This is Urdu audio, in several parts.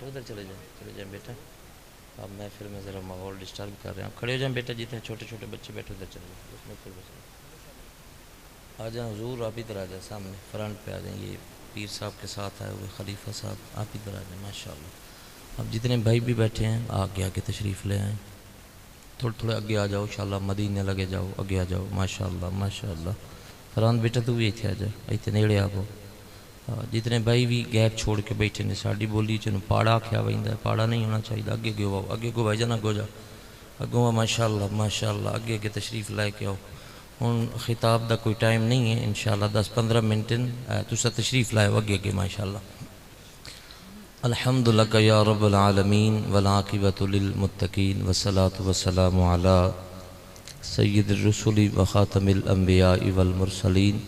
بیٹا ادھر چلے جائیں بیٹا. آپ محفل میں ذرا ماحول ڈسٹرب کر رہے ہیں. آپ کھڑے ہو جائیں بیٹا, جتنے چھوٹے چھوٹے بچے بیٹھے ادھر چلے جائیں. اس محفل میں آ جائیں حضور, آپ ادھر آ جائیں سامنے فرنٹ پہ آ جائیں. یہ پیر صاحب کے ساتھ آئے ہوئے خلیفہ صاحب, آپ ادھر آ جائیں. ماشاءاللہ اب جتنے بھائی بھی بیٹھے ہیں آگے آگے تشریف لے آئیں. تھوڑے تھوڑے اگے آ جاؤ, انشاءاللہ مدینے لگے جاؤ, اگے آ جاؤ. ماشاءاللہ ماشاءاللہ. فرحان بیٹا تو بھی ایتھے آ جائے, ایتھے نیڑے آ گو. جتنے بھائی بھی گیپ چھوڑ کے بیٹھے نے, ساڑی بولی چنوں پاڑا آکھیا ویندا ہے, پاڑا نہیں ہونا چاہیے. اگے گو آؤ, اگے گو بھائی جان, اگو جا اگوں. ماشاءاللہ ماشاءاللہ اگے اگے تشریف لائے کے آؤ. ہن خطاب دا کوئی ٹائم نہیں ہے, انشاءاللہ 10-15 منٹ تسا تشریف لائے اگے اگے. ماشاءاللہ. الحمد لک یا رب العالمین والعاقبۃ للمتقین والصلاۃ والسلام علی سید الرسل وخاتم الانبیاء والمرسلین.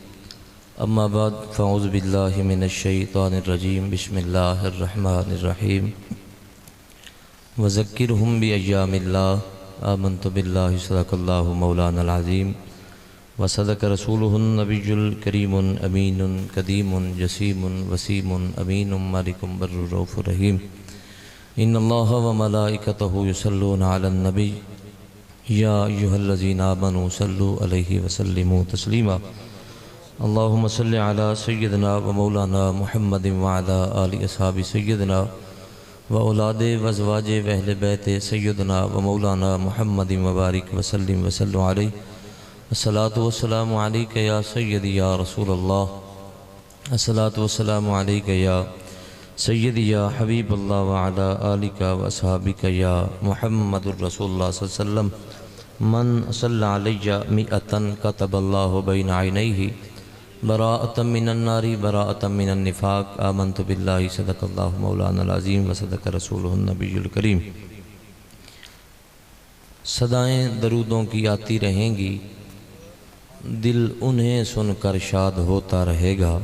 اما بعد فاعوذ باللہ من الشیطان الرجیم. بسم اللہ الرحمن الرحیم. وذکرہم بایام اللہ آمنت باللہ صدق اللہ مولانا العظیم وصدق رسولہ النبی الکریم امین قدیم جسیم وسیم امین مالک بر رؤوف رحیم. ان اللہ وملائکتہ یصلون علی النبی یا ایہا الذین آمنوا صلوا علیہ وسلموا تسلیما. اللہم صلی علی سیدنا و مولانا محمد وعلی آل اصحاب سیدنا و اولاد و ازواج و اہل بیت سیدنا و مولانا محمد مبارک وسلم وسلم علیہ. الصلاۃ والسلام علیک یا سیدی یا رسول اللہ. الصلاۃ والسلام علیک یا سیدی یا حبیب اللہ وعلی آلک و اصحابک یا محمد الرسول اللہ صلی اللہ علیہ وسلم. من صلی علیہ مئتن کتب اللہ بین عینیہ براءۃ من النار براءۃ من النفاق. آمنت باللہ صدق اللہ مولانا العظیم وصدق رسولہ النبی الکریم. صدائیں درودوں کی آتی رہیں گی, دل انہیں سن کر شاد ہوتا رہے گا.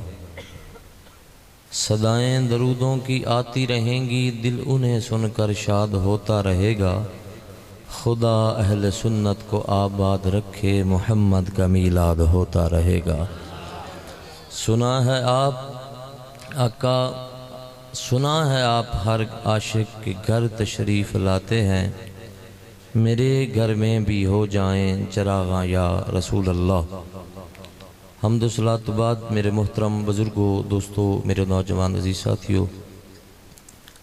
صدائیں درودوں کی آتی رہیں گی, دل انہیں سن کر شاد ہوتا رہے گا. خدا اہل سنت کو آباد رکھے, محمد کا میلاد ہوتا رہے گا. سنا ہے آپ آقا, سنا ہے آپ ہر عاشق کے گھر تشریف لاتے ہیں. میرے گھر میں بھی ہو جائیں چراغاں یا رسول اللہ. حمد و صلاۃ بعد میرے محترم بزرگوں, دوستوں, میرے نوجوان عزیز ساتھیوں,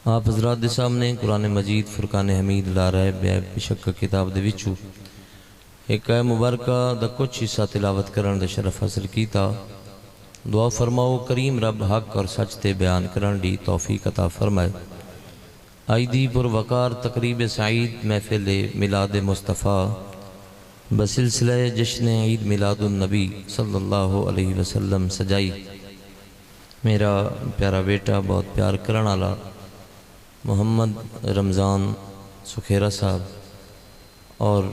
آپ حضرات دے سامنے قرآن مجید فرقان حمید لا رہے بے شک کتاب دے وچوں ایک آیت مبارکہ دا کچھ حصہ تلاوت کرن دے شرف حاصل کیتا. دعا فرماؤ کریم رب حق اور سچ تے بیان کرن دی توفیق عطا فرمائے. آئی دی پر وقار تقریب سعید محفل میلاد مصطفیٰ بسلسلہ جشن عید میلاد النبی صلی اللہ علیہ وسلم سجائی. میرا پیارا بیٹا, بہت پیار کرن والا محمد رمضان سکھیرا صاحب, اور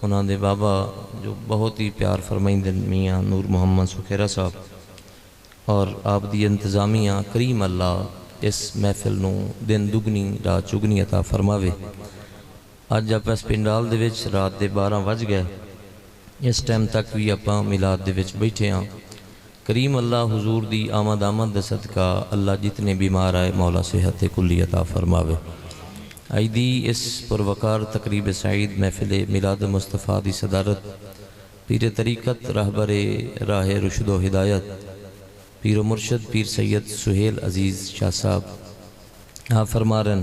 انہاں دے بابا جو بہت ہی پیار فرمائندے میاں نور محمد سکھیرا صاحب, اور آپ دی انتظامیہ کریم اللہ اس محفل نو دن دگنی رات چگنی عطا فرماوے. آج آپ اس پنڈال دے وچ رات دے 12 بج گئے, اس ٹائم تک بھی اپاں میلاد دے وچ بیٹھے ہاں. کریم اللہ حضور دی آمد دے صدقہ اللہ جتنے بیمار آئے مولا صحت کلی عطا فرماوے. آئی دی اس پروقار تقریب سعید محفل میلاد مصطفیٰ دی صدارت پیر طریقت رہبر راہ رشد و ہدایت پیر و مرشد پیر سید سہیل عزیز شاہ صاحب آپ فرما رہن,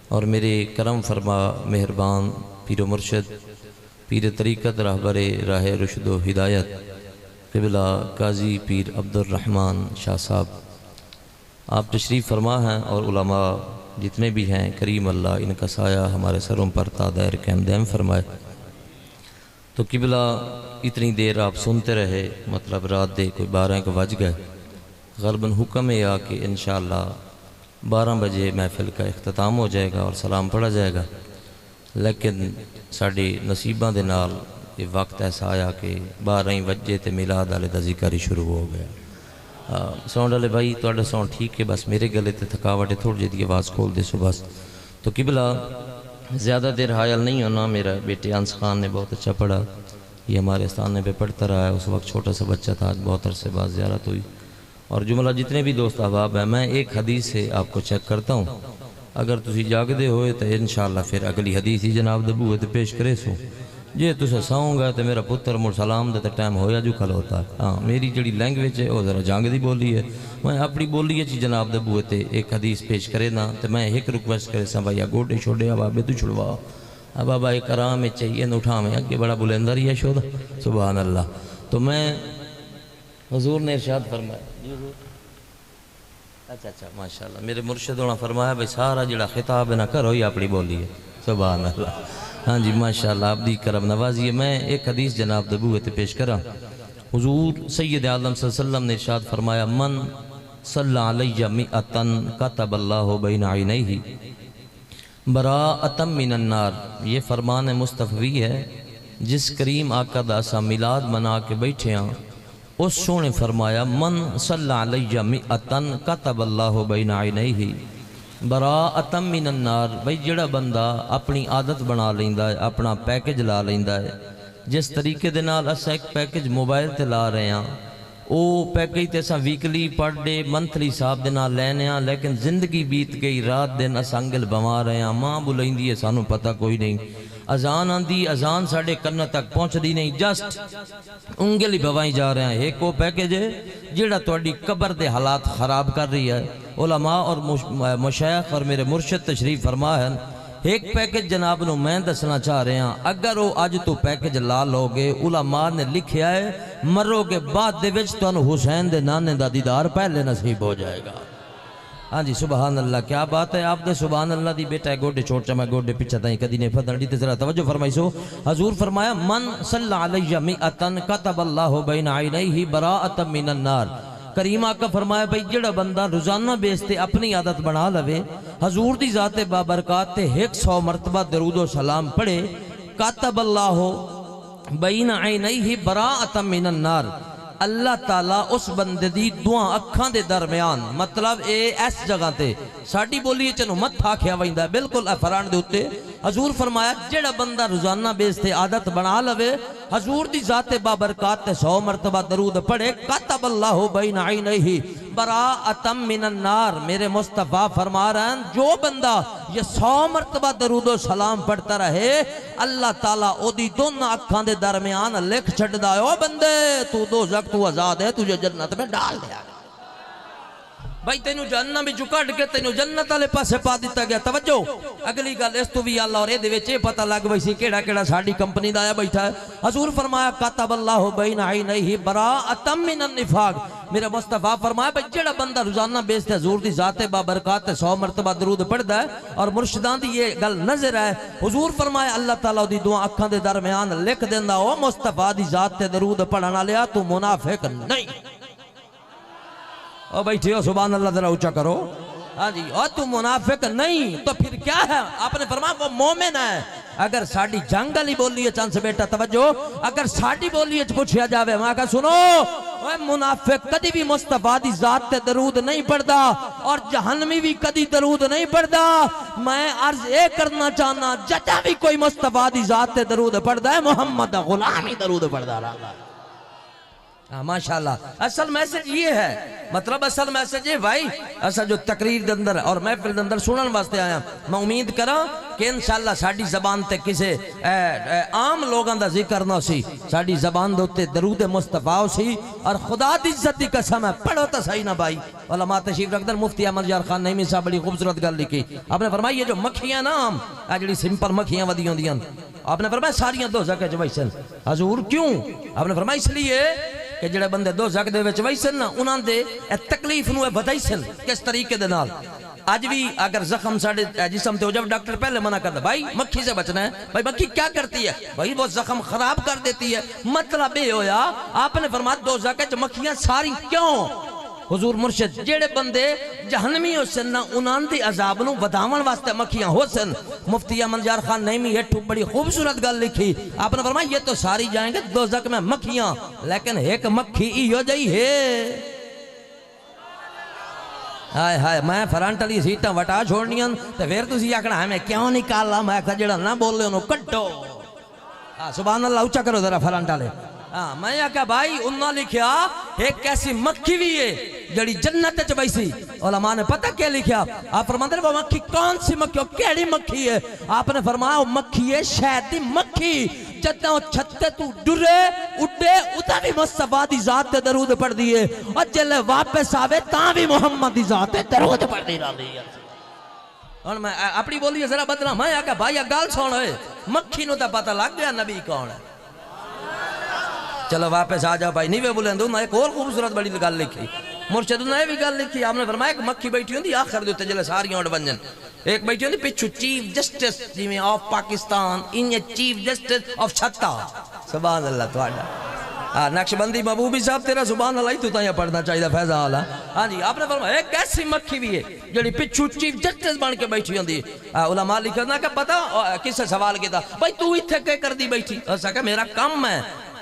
اور میرے کرم فرما مہربان پیر و مرشد پیر طریقت رہبر راہ رشد و ہدایت قبلہ قاضی پیر عبد الرحمن شاہ صاحب آپ تشریف فرما ہیں, اور علماء جتنے بھی ہیں کریم اللہ ان کا سایہ ہمارے سروں پر تا دائر قائم دائم فرمائے. تو قبلہ اتنی دیر آپ سنتے رہے, مطلب رات دے کوئی 12 کو بج گئے. غالباً حکم ہے کہ انشاءاللہ 12 بجے محفل کا اختتام ہو جائے گا اور سلام پڑھا جائے گا, لیکن ساڑے نصیبہ دے نال یہ وقت ایسا آیا کہ 12 بجے تے میلاد والے دا ذکر ہی شروع ہو گیا. ساؤنڈ والے بھائی تھوڑا ساؤنڈ ٹھیک ہے, بس میرے گلے تے تھکاوٹ ہے, تھوڑی جی آواز کھول دے سو بس. تو قبلہ زیادہ دیر حائل نہیں ہونا. میرا بیٹے انس خان نے بہت اچھا پڑھا, یہ ہمارے استانے پہ پڑھتا رہا ہے. اس وقت چھوٹا سا بچہ تھا, آج بہت عرصے بعد زیارت ہوئی. اور جملہ جتنے بھی دوست احباب ہیں, میں ایک حدیث سے آپ کو چیک کرتا ہوں. اگر تسی جاگدے ہوئے تو انشاءاللہ پھر اگلی حدیث ہی جناب دے بوئے تے پیش کرے سو جے تسا ساؤں گا تو میرا پتر مر سلام دے تے ٹائم ہویا جو کھل ہوتا ہے. ہاں میری جڑی لینگویج ہے وہ ذرا جانگ دی بولی ہے. میں اپنی بولی ہے چی جناب دے بوئے تے ایک حدیث پیش کرے نا تو میں ایک ریکویسٹ کرے سا بھائی گوڑے چھوڑے بابے تو چھڑوا بابا ایک آرام میں چاہیے نہ اٹھا میں اگے بڑا بلندر ہی ہے شو دا سبحان اللہ. تو میں حضور نے ارشاد فرمایا اچھا ماشاءاللہ میرے مرشد نے فرمایا بھئی سارا جڑا خطاب نہ کرو یہ اپنی بولی ہے سبحان اللہ. ہاں جی ماشاءاللہ آپ دی کرم نوازی ہے. میں ایک حدیث جناب دبوئے تے پیش کرا. حضور سید عالم صلی اللہ علیہ وسلم نے ارشاد فرمایا من صلی علیہ مئتن کتب اللہ بین عینیہ براءۃ من النار. یہ فرمان مصطفی ہے. جس کریم آقا دا اسا میلاد منا کے بیٹھے ہیں اس سونے فرمایا من صلی علیہ مئتن کتب اللہ بین عینیہ براءۃ من النار. بھئی جڑا بندہ اپنی عادت بنا لیندہ ہے اپنا پیکج لا لیندہ ہے. جس طریقے دے نال اسا ایک پیکج موبائل تے لا رہے ہیں او پیکج تے اسا ویکلی پر ڈے منتھلی صاحب دے نال لینے ہیں لیکن زندگی بیت گئی رات دن اسا انگل بما رہے ہیں. ماں بلائندی ہے سانو پتہ کوئی نہیں. اذان آندی اذان ساڑھے کنہ تک پہنچ دی نہیں جسٹ انگل ہی بوائیں جا رہے ہیں. ایک وہ پیکج ہے جڑا توڑی قبر دے حالات خراب کر رہی ہے. علماء اور مشایخ اور میرے مرشد تشریف فرما ہے. ایک پیکج جناب نو میں دسنا چاہ رہے ہیں اگر وہ آج تو پیکج لا لو گے علماء نے لکھیا ہے مرو کے بعد دے وچ تو حسین دے نانے دا دیدار پہلے نصیب ہو جائے گا. ہاں جی سبحان اللہ کیا بات ہے. آپ دے سبحان اللہ دی بیٹا ہے گوڑے چھوڑ چا میں گوڑے پیچھا تائیں کدی نے پتہ نہیں. ذرا توجہ فرمائی سو. حضور فرمایا من صلی علیہ مئتن کتب اللہ بین عینیہ براءۃ من النار. کریم آقا فرمایا بھئی جڑا بندہ روزانہ بیستے اپنی عادت بنا لوے حضور دی ذات بابرکات تے 100 مرتبہ درود و سلام پڑھے کاتب اللہ بین عینیہ براءۃ من النار. اللہ تعالیٰ اس بندے دی دعا اکھاں دے درمیان مطلب اے ایس جگہ تے ساڑھی بولیے چنو مت تھا کھیا وائندہ ہے بالکل افران دے ہوتے. حضور فرمایا جڑا بندہ روزانہ بیستے عادت بنا لوے حضور دی ذات بابرکات تے 100 مرتبہ درود پڑھے کاتب اللہ بین عینیہ براءۃ من النار. میرے مصطفیٰ فرما رہے ہیں جو بندہ یہ 100 مرتبہ درود و سلام پڑھتا رہے اللہ تعالیٰ او دی دونوں اکھاں دے درمیان لکھ چھڑ دا ہے او بندے تو دوزخ تو آزاد ہے تجھے جنت میں ڈال دیا. بھائی تینو جہنم بھی جکڑ کے تینو جنت والے پاسے پا دیتا گیا. توجہ اگلی گل اس تو بھی اللہ اور دے وچ پتہ لگ وئی سی کیڑا کیڑا ساڈی کمپنی دا آیا بیٹھا ہے. حضور فرمایا کاتب اللہ بین عینیہ براءۃ من النفاق. میرا مصطفیٰ فرمایا بھئی جڑا بندہ روزانہ بیستے حضور دی ذات بابرکات 100 مرتبہ درود پڑھدا ہے اور مرشدان دی یہ گل نظر ہے. حضور فرمایا اللہ تعالیٰ دی دعا اکھاں دے درمیان لکھ دیندا او مصطفیٰ دی ذات تے درود پڑھن والیا تو منافق نہیں. او بیٹھے ہو سبحان اللہ ذرا اونچا کرو. ہاں جی اور تو منافق نہیں تو پھر کیا ہے. آپ نے فرمایا وہ مومن ہے. اگر ساڑھی جنگ علی بولی ہے چاند سے بیٹا توجہ اگر ساڑھی بولی ہے پوچھیا جاوے میں کہا سنو اے منافق کدی بھی مصطفیٰ دی ذات تے درود نہیں پڑھدا اور جہنمی بھی کدی درود نہیں پڑھدا. میں عرض اے کرنا چاہنا جتا بھی کوئی مصطفیٰ دی ذات تے درود پڑھدا ہے محمد غلامی درود پڑھدا رہا. ماشاءاللہ اصل میسج یہ ہے مطلب اصل میسج یہ بھائی اصل جو تقریر دے اندر اور محفل دے اندر سنن واسطے آیا میں امید کراں کہ انشاءاللہ ساڑھی زبان تے کسے عام لوگاں دا ذکر نہ سی ساڑھی زبان دے اتے درود مصطفیٰ سی اور خدا دی عزت دی قسم ہے پڑھو تا صحیح نہ بھائی. علماء تشریف رکھ در مفتی احمد یار خان نعیمی صاحب بڑی خوبصورت گل لکھی. آپ نے فرمایا یہ جو مکھیاں نا عام جڑی سمپل مکھیاں ودی ہوندیاں آپ نے فرمایا ساریاں دوزخ وچ ویسن. حضور کیوں؟ آپ نے فرمایا اس لیے کہ جڑے بندے دوزخ دے وچ ویسن نا انہاں دے تکلیف نو بدائسن کس طریقے دے نال. آج بھی اگر زخم ساڑھے جسم تے ہو جب ڈاکٹر پہلے منع کرتا بھائی مکھی سے بچنا ہے. بھائی مکھی کیا کرتی ہے؟ بھائی وہ زخم خراب کر دیتی ہے. مطلب یہ ہویا آپ نے فرمایا دوزخ وچ مکھیاں ساری کیوں؟ حضور مرشد جڑے بندے جہنمی ہو سن نا انہاں دی عذاب نو وداون واسطے مکھیاں ہو سن. مفتی احمد یار خان نعیمی یہ بڑی خوبصورت گل لکھی. آپ نے فرمایا یہ تو ساری جائیں گے دوزخ میں مکھیاں لیکن ایک مکھی ہی ہو جائی ہے. ہائے ہائے میں فرنٹ والی سیٹاں وٹا چھوڑنیاں تے پھر تسی آکھنا ہے میں کیوں نکالا میں کہا جڑا نہ بولے انہوں کٹو. سبحان اللہ اونچا کرو ذرا فرنٹ والے. میں کہا بھائی انہاں لکھیا ایک ایسی مکھی بھی ہے جڑی جنت چ بیسی علماء نے پتہ کیا لکھا آپ فرماتے ہیں وہ مکھی کون سی مکھی اور کیڑی مکھی ہے آپ نے فرمایا وہ مکھی ہے شہد دی مکھی جدہ وہ چھتے تو ڈرے اڈے ادھا بھی مصطفیٰ دی ذات تے درود پڑھ دیئے اور جلے واپس آوے تاں بھی محمد دی ذات تے درود پڑھ دی رہی ہے اور میں اپنی بولی ذرا بدلا میں آگا بھائی گال سوڑ ہوئے مکھی نو تا پتہ لگ گیا نبی کون ہے چلو واپس آ جاؤ بھائی نیوے بولیں دوں میں ایک اور خوبصورت بڑی گال لکھی مرشد نے بھی گال لکھی آپ نے فرمایا ایک مکھی بیٹھی ہوندی آخر دیتے جلے ساری اونڈ بنجن ایک بیٹھی ہوندی پچھو chief justice ji of Pakistan انہیں چیف جسٹس آف چھتا سبحان اللہ توڑا نقش بندی محبوبی صاحب تیرا سبحان اللہ ہی تو تاہیہ پڑھنا چاہیے فیضہ آلہ ہاں جی آپ نے فرمایا ایک ایسی مکھی بھی ہے جڑی پچھو چیف جسٹس بن کے بیٹھی ہوندی علماء لکھنا کہ پتا کس سے سوال کیا تھا بھائی تو ہی تھے کہ کر دی بیٹھی ایسا کہ میرا کام ہے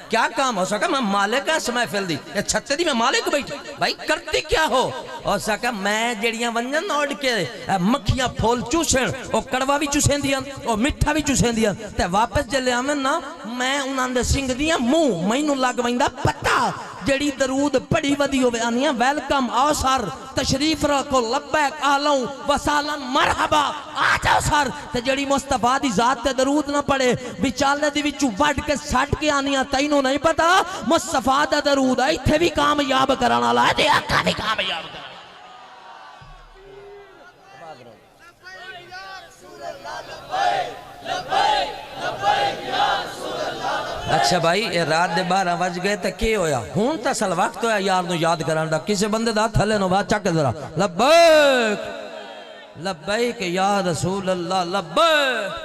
کیا کام ہو سکا میں مالک ہے سمائے فیل دی یہ چھتے دی میں مالک بیٹھی بھائی کرتی کیا ہو ہو سکا میں جڑیاں ونجن اوڑ کے مکھیاں پھول چوسیں اور کڑوا بھی چوسیں دیا اور مٹھا بھی چوسیں دیا تے واپس جلے آمین نا میں انہاں دے سنگ دیا منہ مینوں لگ ویندہ پتہ جڑی درود پڑی ودی ہوئے آنیاں ویلکم آؤ سر تشریف رکھو لبیک آلوں وسالن مرحبا آجاؤ سر تے جڑی مصطفیٰ دی ذات تے درود نہ پڑے بچالے دی وچو وڈ کے سٹ کے آنیاں تینوں نہیں پتا مصطفیٰ دا درود آئی تھے بھی کامیاب کرانا لائے دے آقا بھی کامیاب کرانا اچھا بھائی یہ رات دے 12 بج گئے تے کی ہویا ہون تا سل وقت ہویا یار نو یاد کران دا کسی بندے دا تھلے نو بات چک ذرا لبیک لبیک یا رسول اللہ لبیک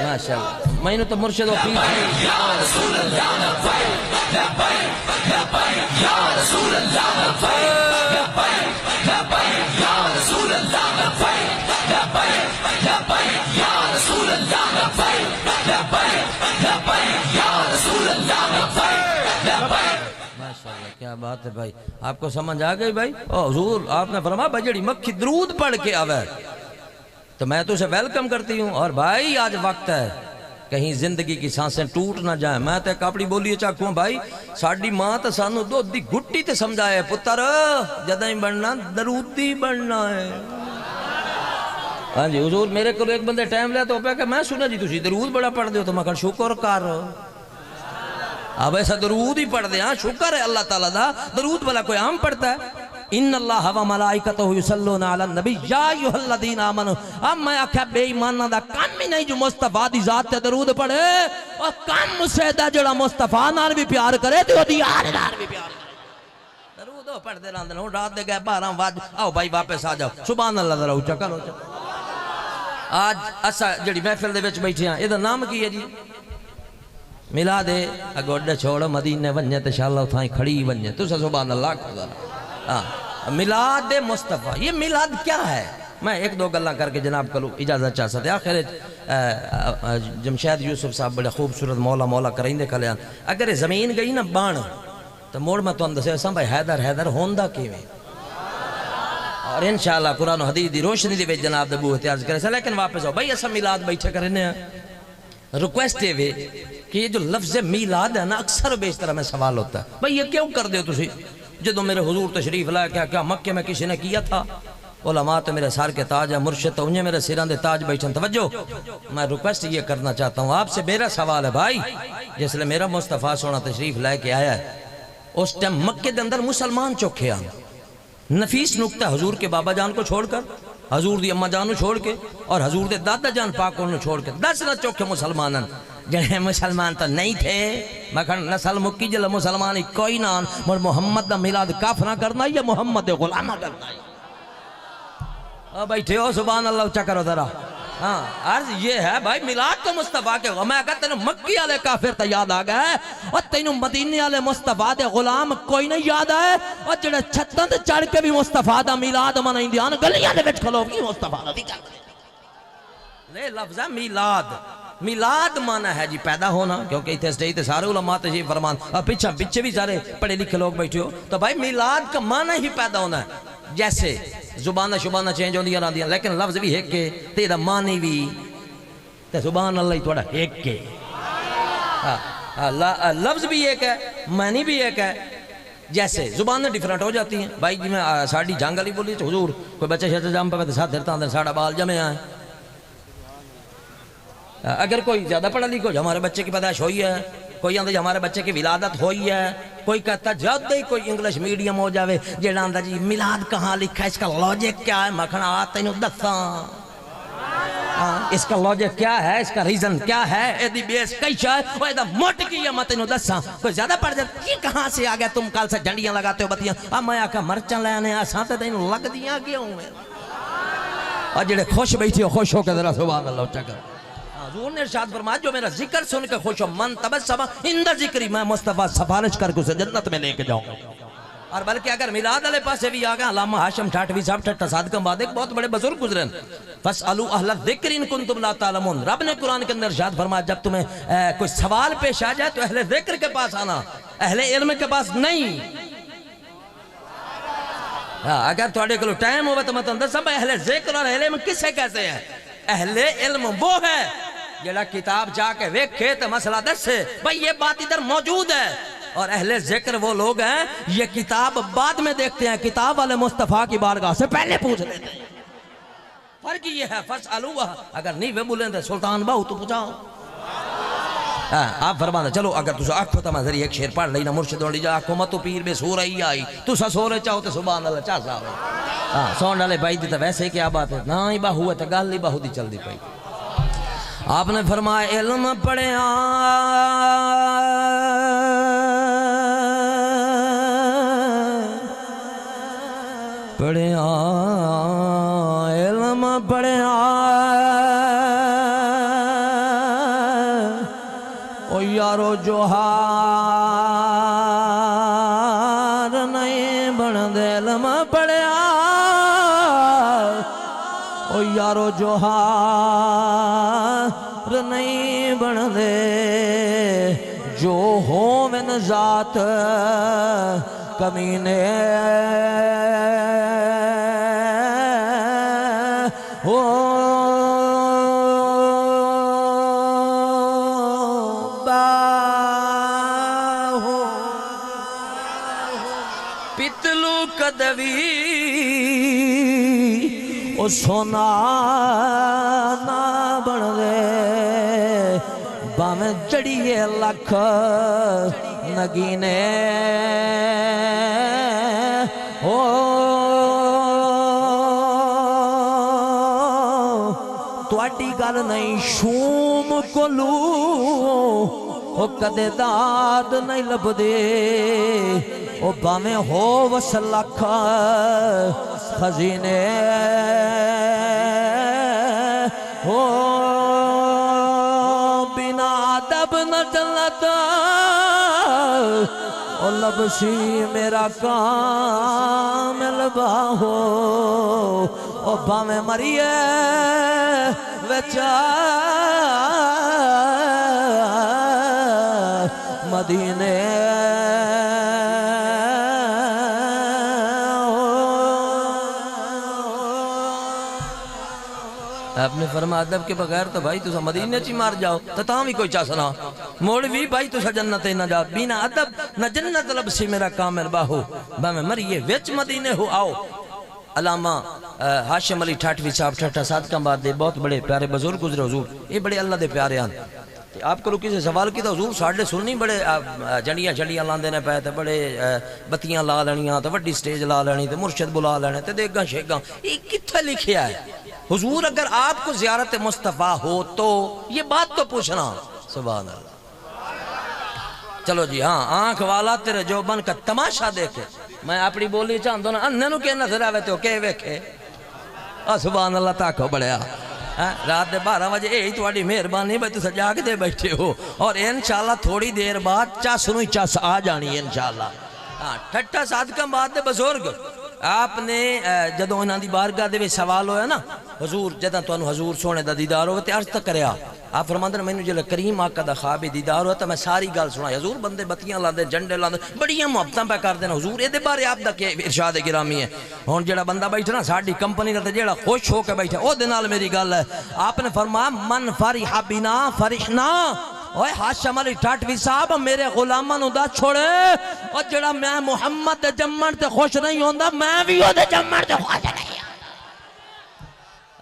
ماشاءاللہ میں نے تو مرشد و پیر یا رسول اللہ لبیک لبیک لبیک یا رسول اللہ لبیک لبیک لبیک یا رسول اللہ لبیک لبیک لبیک یا رسول اللہ لبیک لبیک لبیک یا رسول اللہ لبیک لبیک ماشاءاللہ کیا بات ہے بھائی آپ کو سمجھ آ گئی بھائی او حضور آپ نے فرمایا بجڑی مکھی درود پڑھ کے آوے تو میں تو اسے ویلکم کرتی ہوں اور بھائی آج وقت ہے کہیں زندگی کی سانسیں ٹوٹ نہ جائیں میں تے کپڑی بولیے چاکوں بھائی ساڑی ماں تے سانو دو دی گھٹی تے سمجھائے پتر جدائیں بڑھنا درودی بڑھنا ہے ہاں جی حضور میرے کو ایک بندے ٹائم لیا تو کہ میں سنا جی تسی درود بڑا پڑھ دے ہو تو میں کہا شکر کر اب ایسا درود ہی پڑھ دے ہاں شکر ہے اللہ تعالیٰ دا درود بلا کوئی عام پڑھتا ہے ان اللہ و ملائکتہ یصلون علی النبی یا ایھا الذین آمنوا اب میں آکھا بے ایمانہ دا کام ہی نہیں جو مصطفیٰ دی ذات تے درود پڑھے اور کام مسیدہ جڑا مصطفیٰ نال بھی پیار کرے تو دی آل نال بھی پیار کرے درود ہو پڑھ دے راندن ہو رات دے گئے 12 بج آؤ بھائی واپس آ جاؤ سبحان اللہ ذرا اونچا کرو آج اسا جڑی محفل دے وچ بیٹھے ہیں ادھر نام کی ہے جی میلاد ہے اگوڑے چھوڑو مدینے ونجے تے شاء اللہ اتھائیں کھڑی ونجے تو سبحان اللہ ذرا میلاد مصطفیٰ یہ میلاد کیا ہے میں ایک دو گلہ کر کے جناب کو اجازت چاہ سکتے آخر جمشید یوسف صاحب بڑے خوبصورت مولا مولا کریں دے کلیان اگر زمین گئی نا بان تو موڑ میں تو اندر سے ایسا بھائی حیدر ہوندہ کیویں اور انشاءاللہ قرآن و حدیث دی روشنی دی بیچ جناب دبو احتیاز کرے سے لیکن واپس ہو بھائی ایسا میلاد بیٹھے کرنے ہیں ریکویسٹ ہے کہ یہ جو لفظ میلاد ہے نا اکثر بیشتر میں سوال ہوتا ہے بھائی یہ کیوں کر دے ہو تسی جدو میرے حضور تشریف لائے کیا مکہ میں کسی نے کیا تھا علماء تو میرے سار کے تاج ہے مرشد تو انہیں میرے سیران دے تاج بیٹھن توجہ میں ریکویسٹ یہ کرنا چاہتا ہوں آپ سے میرا سوال ہے بھائی جس لئے میرا مصطفیٰ سونا تشریف لائے کے آیا ہے اس ٹائم مکہ دے اندر مسلمان چوکھے آن نفیس نکتہ حضور کے بابا جان کو چھوڑ کر حضور دی اماں جانو چھوڑ کے اور حضور دے دادا جان پاک انہوں چھوڑ کے 10 نہ چوکھے مسلمانن جنہیں مسلمان تو نہیں تھے میں کہا نسل مکی جلے مسلمانی کوئی نہ مر محمد دا میلاد کافرہ کرنا یا محمد غلامہ کرنا بیٹھے ہو سبحان اللہ اچھا کرو ذرا ہاں عرض یہ ہے بھائی میلاد تو مصطفیٰ کے میں کہا تینوں مکی والے کافر تا یاد آ گئے اور تینوں مدینے والے مصطفیٰ دے غلام کوئی نہیں یاد آئے اور جڑے چھتاں تے چڑھ کے بھی مصطفیٰ دا میلاد منائیں دیان گلیاں دے وچ کھلو گی مصطفیٰ دا دی لے لفظ ہے میلاد میلاد مانا ہے جی پیدا ہونا کیونکہ اتھے سٹیج تے سارے علماء تشریف فرمان اور پیچھے بھی سارے پڑھے لکھے لوگ بیٹھے ہو تو بھائی میلاد کا مانا ہی پیدا ہونا ہے جیسے زبانہ شبانہ چینج ہوندیاں راندیاں لیکن لفظ بھی ایک کے تیرا معنی بھی تے سبحان اللہ ہی تھوڑا ایک کے لفظ بھی ایک ہے، معنی بھی ایک ہے، جیسے زبانیں ڈیفرنٹ ہو جاتی ہیں بھائی جی میں ساڑی جنگ والی بولی تو حضور کوئی بچے شہر جام پہ ساتھ دھرتا اندر ساڑا بال جمع آئے. اگر کوئی زیادہ پڑھا لکھو جو ہمارے بچے کی پیدائش ہوئی ہے، کوئی آندہ ہمارے بچے کی ولادت ہوئی ہے، کوئی کہتا جب ہی کوئی انگلش میڈیم ہو جاوے جیڑا آندہ جی میلاد کہاں لکھا ہے، اس کا لاجک کیا ہے، مکھنا آتا انہوں دستاں اس کا لاجک کیا ہے، اس کا ریزن کیا ہے، ایدی بیس کئی شاہ ہے وہ ایدہ موٹ کی یا مت انہوں دستاں کوئی زیادہ پڑھ جاتا یہ کہاں سے آگیا تم کال سے جنڈیاں لگاتے ہو بتیاں اب میں آکا مرچن لیانے آسان تے انہوں لگ دیاں گیا ہوں میں اور جڑے خوش بیٹھی ہو خوش ہو کے ذرا سبحان اللہ چکر. حضور نے ارشاد فرمایا جو میرا ذکر سن کے خوش ہو من تبسم اندہ ذکری میں مصطفیٰ سفارش کر کے اسے جنت میں لے کے جاؤں. اور بلکہ اگر میلاد علیہ پاسے بھی آگا علامہ ہاشم ٹھاٹوی صاحب ٹھٹا صادقہ بعد ایک بہت بڑے بزرگ گزرن فَاسْأَلُوا أَهْلَ الذِّكْرِ إِن كُنتُمْ لَا تَعْلَمُونَ. رب نے قرآن کے اندر ارشاد فرمایا جب تمہیں کوئی سوال پیش آ جائے تو اہل ذکر کے پاس آنا، اہل علم کے پاس نہیں. اگر تھوڑے کو ٹائم ہوگا تو میں تندر سب اہل ذکر اور اہل علم کسے کہتے ہیں؟ اہل علم وہ ہے جڑا کتاب جا کے ویکھے تو مسئلہ دس ہے بھئی یہ بات ادھر موجود ہے، اور اہل ذکر وہ لوگ ہیں یہ کتاب بعد میں دیکھتے ہیں، کتاب والے مصطفیٰ کی بارگاہ سے پہلے پوچھ لیتے ہیں. فرق یہ ہے فَاسْأَلُوا اگر نہیں وہ بولیں تو سلطان باہو تو پوچھاؤ. آپ فرمانا چلو اگر تُسا آنکھو تا میں ذریعہ ایک شیر پڑھ لینا مرشد ہونے جا آنکھو متو پیر بے سو رہی آئی تُسا سو رہے چاہو تو سبحان اللہ چاہ ساو سون ڈالے بھائی دی تا ویسے کیا بات ہے نا ہی باہو ہے تا گال لی باہو دی چل دی پائی. آپ نے فرمایا علم پڑھے پڑھے علم پڑھے او یارو جوہار نہیں بن دے علم پڑھے او یارو جوہار نہیں بن دے جو ہو من ذات کمینے ہو باہو پتلو کدوی او سونا نہ بن دے باہیں جڑیے لکھ نگینے او تواڈی گل نہیں شوم کولو او کدے داد نہیں لب دے او باہیں ہو وس لکھ خزینے او بنا ادب نہ جنت او لبسی میرا کامل باہو او باہیں مریے وچا مدینے آپ نے فرما ادب کے بغیر تو بھائی تو مدینے چی مار جاؤ تو تاں بھی کوئی چاسنا موڑوی بھائی تو جنت نہ جاؤ بینا ادب نہ جنت لبسی میرا کامل باہو باہیں مریے وچ مدینے ہو آؤ. علامہ ہاشم علی ٹھاٹوی صاحب ٹھٹا صادقہ بعد دے بہت بڑے پیارے بزرگ گزرے حضور یہ بڑے اللہ دے پیارے آن. آپ کو کسی سوال کی تو حضور ساڑھے سننی بڑے جڑیاں لاندے نے پہ بڑے بتیاں لا لینیاں تو وڈی سٹیج لا لینی تو مرشد بلا لینے تو دیکھاں شیگاں یہ کتھا لکھیا ہے حضور اگر آپ کو زیارت مصطفیٰ ہو تو یہ بات تو پوچھنا سبحان اللہ. چلو جی ہاں آنکھ والا تیرے جو بن کا تماشا دیکھے میں اپنی بولی چاہتا ہوں انہوں نے کیا نظر آوے تو کہ ویکھے سبحان اللہ تاکو بڑھیا رات دے 12 بجے یہی تواڈی مہربانی بھائی تسا جاگ دے بیٹھے ہو اور انشاءاللہ تھوڑی دیر بعد چا سنوئی چاس آ جانی ہے انشاءاللہ. ٹھٹا صادقہ بعد دے بزرگ آپ نے جدوں انہاں دی بارگاہ دے سوال ہویا نا حضور جداں تانوں حضور سونے دا دیدار ہوئے تے عرض تک کریا آپ فرماندے میں جلے کریم آقا دا خواب دیدار ہوا تو میں ساری گل سنا حضور بندے بتیاں لاندے جنڈے لاندے بڑیاں محبتاں پہ کر دینا حضور اے دے بارے آپ دا کہ ارشاد گرامی ہے. ہن جڑا بندہ بیٹھا نا ساڈی کمپنی دا تے جڑا خوش ہو کے بیٹھا او دے نال میری گل ہے. آپ نے فرمایا من فرح بنا فرحنا اوے ہاشم علی ٹھاٹوی صاحب میرے غلاماں نوں دس چھوڑے اور جڑا میں محمد دے جمن تے خوش نہیں ہوندا میں بھی او دے جمن تے خوش نہیں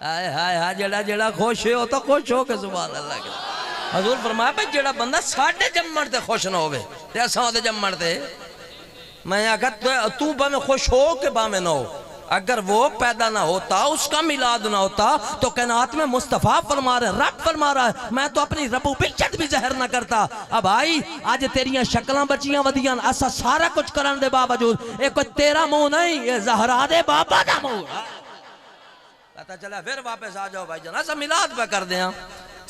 ہائے ہائے ہائے جڑا خوش ہو تو خوش ہو کے سبحان اللہ کے حضور فرمایا بھئی جڑا بندہ ساڑھے جمن تے خوش نہ ہوئے تے اساں دے جمن تے میں آگا تو میں خوش ہو کہ میں نہ ہو اگر وہ پیدا نہ ہوتا اس کا میلاد نہ ہوتا تو کائنات میں مصطفیٰ فرما رہے رب فرما رہا ہے میں تو اپنی ربوبیت بھی ظاہر نہ کرتا اب آئی آج تیریاں شکلاں بچیاں ودیاں ایسا سارا کچھ کرن دے باوجود ایک کوئی تیرا منہ نہیں یہ زہرا دے بابا دا منہ پتا چلا پھر واپس آ جاؤ بھائی جان ایسا میلاد پہ کر دیں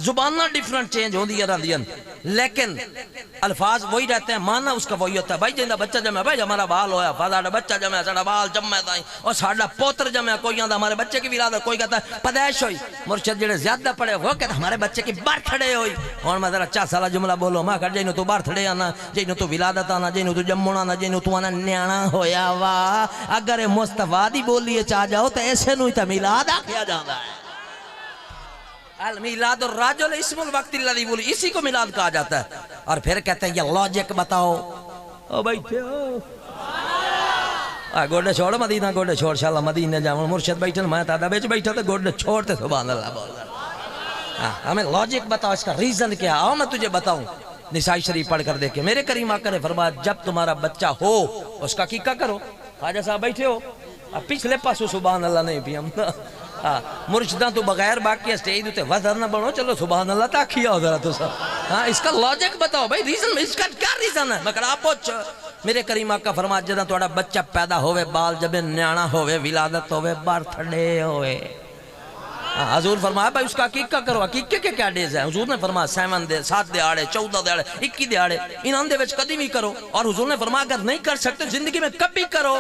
زبانہ ڈیفرنٹ چینج ہوں دیا رہا لیکن الفاظ وہی رہتے ہیں معنی اس کا وہی ہوتا ہے بھائی جندہ بچہ جمع ہے بھائی ہمارا بال ہویا فاداڑا بچہ جمع ہے ساڑا بال جمع ہے اور ساڑا پوتر جمع ہے کوئی آدھا ہمارے بچے کی ولادت کوئی کہتا ہے پیدائش ہوئی مرشد جڑے زیادہ پڑے وہ کہتا ہمارے بچے کی برتھڈے ہوئی اور میں ذرا 4 سالہ جملہ بولو میں کہا جینو تو برتھڈے آنا جینو تو ولادت آنا جینو تو جمعون آنا جینو تو آنا نیانا ہویا وا اگر مصطفیٰ دی بولیے چاہ جاؤ تو ایسے نوی تا میلاد آکھیا جاندہ ہے المیلاد الراجل اسم الوقت اللہ بولی اسی کو میلاد کہا جاتا ہے اور پھر کہتے ہیں یہ لاجک بتاؤ او بیٹھے ہو گوڑے چھوڑ مدینہ گوڑے چھوڑ شاءاللہ مدینہ جاؤں مرشد بیٹھن میں تادہ بیچ بیٹھا تو گوڑے چھوڑتے سبحان اللہ بول رہا ہمیں لاجک بتاؤ اس کا ریزن کیا آؤ میں تجھے بتاؤں نسائی شریف پڑھ کر دیکھیں میرے کریم آقا نے فرمایا جب تمہارا بچہ ہو اس کا عقیقہ کرو خواجہ صاحب بیٹھے ہو پچھلے پاسو سبحان اللہ نہیں بھی ہم مرشداں تو بغیر باقی اسٹیج ہوتے وزر نہ بڑھو چلو سبحان اللہ تاکھیا ہو ذرا تو سب اس کا لاجک بتاؤ بھائی ریزن اس کا کیا ریزن ہے میں کہا آپ پوچھ میرے کریم آقا فرما جدہ توڑا بچہ پیدا ہوئے بال جب نیانا ہوئے ولادت ہوئے برتھڈے ہوئے حضور فرمایا بھائی اس کا عقیقہ کرو عقیقے کے کیا ڈیز ہے حضور نے فرمایا 7 دیہاڑے 14 دیہاڑے 21 دیہاڑے انہاں دے وچ کدی بھی کرو اور حضور نے فرمایا اگر نہیں کر سکتے زندگی میں کبھی کرو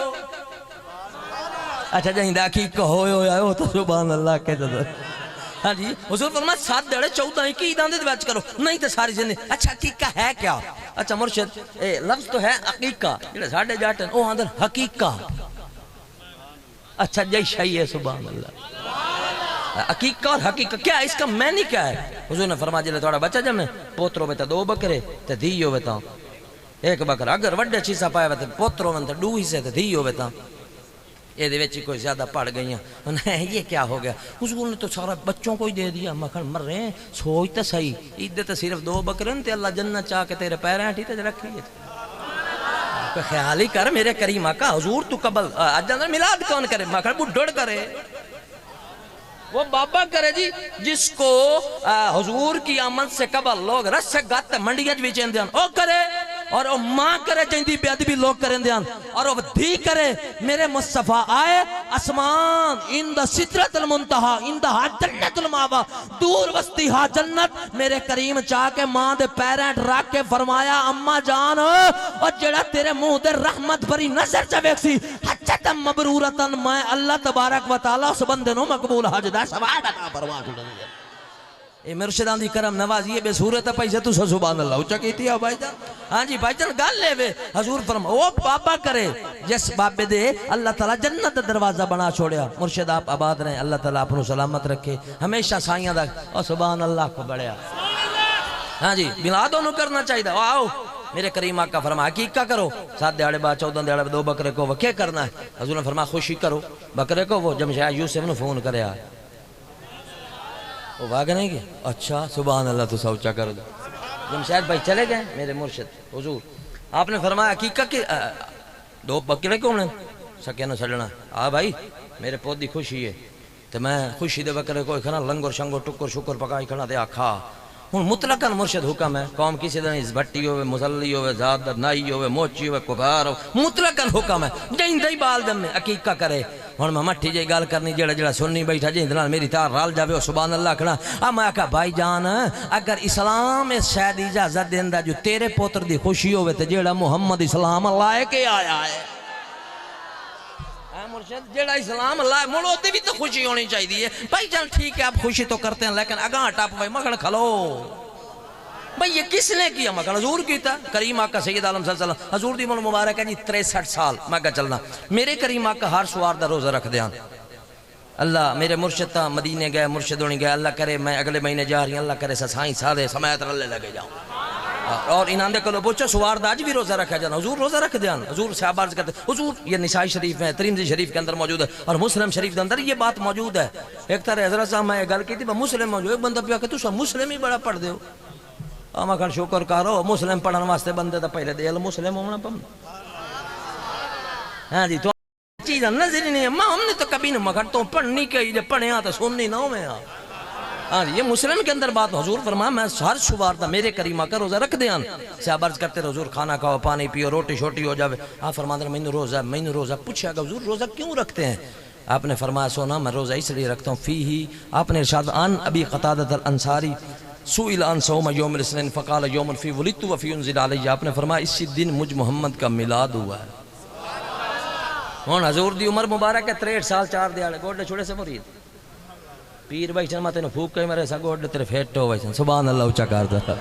اچھا جہاں دا عقیقہ ہوئے ہو تو سبحان اللہ کے جدر ہاں جی حضور فرمایا 7 دیہاڑے 14 21 انہاں دے وچ کرو نہیں تو ساری زندگی اچھا عقیقہ ہے کیا اچھا مرشد لفظ تو ہے عقیقہ جڑے ساڑھے جاٹن او اندر حقیقہ اچھا جی شہی ہے سبحان اللہ عقیقہ اور حقیقہ کیا اس کا معنی کیا ہے حضور نے فرمایا جلے تھوڑا بچہ جمع پوتروں میں تا 2 بکرے تا دھیو میں تا 1 بکر اگر وڈے چیزا پایا ہوئے تا پوتروں میں تا 2 حصے تا دھیو میں تا یہ دے ویچی کوئی زیادہ پڑھ گئی ہیں یہ کیا ہو گیا حضور نے تو سارا بچوں کو ہی دے دیا مکھن مر رہے ہیں سوچ تا صحیح عید تا صرف 2 بکرے تے اللہ جنت چاہ کے تیرے پیریں ہٹی تے رکھی ہے خیال ہی کر میرے کریم آقا حضور تو قبل اجاندر میلاد کون کرے مکھن بڑھڑ کرے وہ بابا کرے جی جس کو حضور کی آمد سے قبل لوگ رس سے گاتے منڈیاں بھی چین دیان او کرے اور وہ ماں کرے جہندی بیادی بھی لوگ کریں دیان اور وہ دھی کرے میرے مصطفیٰ آئے اسمان اندہ سدرۃ المنتہا اندہ جنت الماوا دور وستی ہا جنت میرے کریم چاہ کے ماں دے پیرینٹ رکھ کے فرمایا اماں جان اور جڑا تیرے منہ دے رحمت بری نظر چویک سی حجتم مبرورتن میں اللہ تبارک و تعالیٰ اس بندے نو مقبول حج دا سوال عطا فرما چھوڑ دیا اے مرشدان دی کرم نوازی بے صورت پیسے تو سبحان اللہ اچھا کہتی ہے بھائی جان ہاں جی بھائی جان گال لے وے حضور فرما وہ بابا کرے جس بابے دے اللہ تعالیٰ جنت دروازہ بنا چھوڑیا مرشد آپ آباد رہے اللہ تعالیٰ اپنو سلامت رکھے ہمیشہ سائیاں دا اور سبحان اللہ کو بڑھیا ہاں جی میلادوں نو کرنا چاہیے دا آؤ میرے کریم آقا فرما عقیقہ کرو 7 دیہاڑے بعد 14 دیہاڑے 2 بکرے کو وہ کیا کرنا ہے حضور نے فرما خوشی کرو بکرے کو وہ جمشید یوسف نے فون کرے آئے وہ واقع نہیں گیا اچھا سبحان اللہ تو سوچا کر دو جمشید بھائی چلے گئے میرے مرشد حضور آپ نے فرمایا عقیقہ کی 2 بکرے کون ہیں سکے نہ سڑنا بھائی میرے پود دی خوشی ہے تو میں خوشی دے بکرے کو کھنا لنگر شنگر ٹکر شکر پکائی کھنا دے آکھا ہوں مطلقاً مرشد حکم ہے قوم کسی دن اس بھٹی ہوئے مسلی ہوئے زیادہ نائی ہوئے موچی ہوئے کبھار ہوئے مطلقاً حکم ہے جائیں دائی بال دم میں عقیقہ کرے ہوں میں مٹھی جائی گال کرنی جڑا جڑا سننی بیٹھا جائیں دنال میری تار رال جاوے سبحان اللہ کھنا میں کہا بھائی جان اگر اسلام اس شاید اجازت دیندہ جو تیرے پوتر دی خوشی ہوئے تے جڑا محمد اسلام لائے کے آیا ہے مرشد جڑا اسلام لائے مولو ہوتے بھی تو خوشی ہونی چاہیے بھائی جان ٹھیک ہے آپ خوشی تو کرتے ہیں لیکن اگاں ٹاپ بھائی مکھن کھلو بھئی یہ کس نے کیا مکھن حضور کیتا کریم آقا سید عالم صلی اللہ علیہ وسلم حضور دی مول مبارک ہے جی 63 سال مکہ چلنا میرے کریم آقا ہر سوار دا روزہ رکھ دیاں اللہ میرے مرشد تا مدینے گئے مرشد ہونی گئے اللہ کرے میں اگلے مہینے جا رہی ہیں اللہ کرے سائیں سادے سمیت رلے لگے جاؤں اور انہاں دے کلو پوچھو سوار دا اج بھی روزہ رکھا جانا، حضور روزہ رکھ دیان، حضور صحابہ عرض کرتے حضور، یہ نسائی شریف میں ترمذی شریف کے اندر موجود ہے اور مسلم شریف کے اندر یہ بات موجود ہے۔ ایک طرح حضرت صاحب میں گل کی تھی مسلم موجود، ایک بندہ پیا کہ تسا مسلم ہی بڑا پڑھ دیو، اما کھن شکر کرو مسلم پڑھن واسطے بندے دا پہلے دل مسلم ہونا پوندا۔ ہاں جی تو چیز نظر ہی نہیں ہے، ہم نے تو کبھی نہ مگر تو پڑھنی کہی جب پڑھیا تو سننی نہ ہوئے۔ ہاں یہ مسلم کے اندر بات، حضور فرمایا میں ہر شوار دا میرے کریمہ کا روزہ رکھ دیاں۔ صحابہ عرض کرتے حضور کھانا کھاؤ، پانی پیو، روٹی شوٹی ہو جاوے۔ آپ فرماتے ہیں میں نے روزہ پوچھا گا حضور روزہ کیوں رکھتے ہیں؟ آپ نے فرمایا سونا میں روزہ اس لیے رکھتا ہوں فیہی، آپ نے ارشاد عن ابی قتادہ الانصاری سئل عن صوم یوم الاثنین فقال یوم فی ولدت وفی انزل علی، آپ نے فرمایا اسی دن مجھ محمد کا میلاد ہوا ہے۔ ہون حضور دی عمر مبارک ہے 63 سال 4 دیاڑے، گوڑے چھوڑے سے مرید پیر بھائی چن ماتے نے پھوک کہیں مرے سا گوڑے تیرے پھیٹو بھائی چن سبحان اللہ اچھا کرتا۔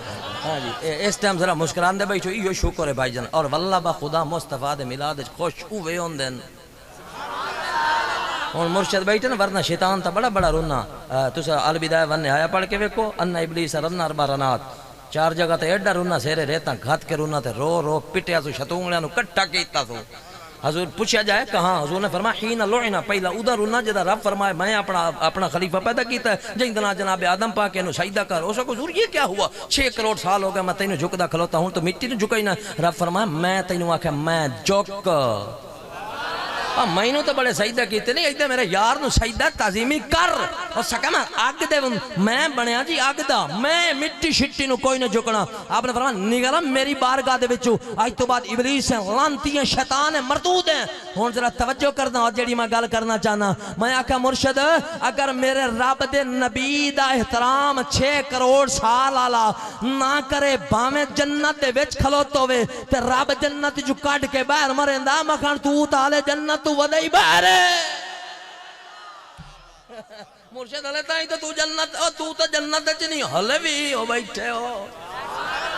ہاں جی اس ٹائم ذرا مسکران دے بھائی چھو یہ شکر ہے بھائی جن، اور واللہ با خدا مصطفیٰ دے میلاد خوش ہوئے ہون دن۔ ہون مرشد بیٹھے نا ورنہ شیطان تا بڑا بڑا رونا، تسا البدایہ ون نہایا پڑھ کے ویکو ان ابلیس رنا اربع رنات، 4 جگہ تے ایڈا رونا سیرے ریتاں گھات کے رونا تے رو رو پٹیا سو شتونگلیاں نو کٹھا کیتا سو۔ حضور پوچھا جائے کہاں؟ حضور نے فرمایا حین لعنا، پہلا ادھر رونا جدا رب فرمائے میں اپنا خلیفہ پیدا کیتا ہے جہاں جناب آدم پاک انہوں سجدہ کر، اس کو حضور یہ کیا ہوا 6 کروڑ سال ہو گئے میں تینوں جھکدا کھلوتا ہوں تو مٹی نے جھکائی نہ۔ رب فرمایا میں تینوں آکھا میں جھک، میں نو تو بڑے سجدہ کیتے نہیں، ایدے میرے یار نو سجدہ تعظیمی کر، اور سکا میں آگ دے میں بنیا جی آگ دا، میں مٹی شٹی نو کوئی نہ جھکنا۔ آپ نے فرمایا نگلا میری بارگاہ دے وچوں آج تو بعد ابلیس ہیں، لعنتی ہیں، شیطان ہیں، مردود ہیں۔ ہن ذرا توجہ کرنا اور جڑی میں گل کرنا چاہنا، میں آکھا مرشد اگر میرے رب دے نبی دا احترام 6 کروڑ سال والا نہ کرے باویں جنت دے وچ کھلوتا ہوئے تے رب جنت جو کڈ کے باہر مریندا مکھن تو تالے جنت تو ودائی باہر ہے۔ مرشد علیہ تائیں تو جنت، تو جنت اچ نہیں ہلے بھی ہو بیٹھے ہو۔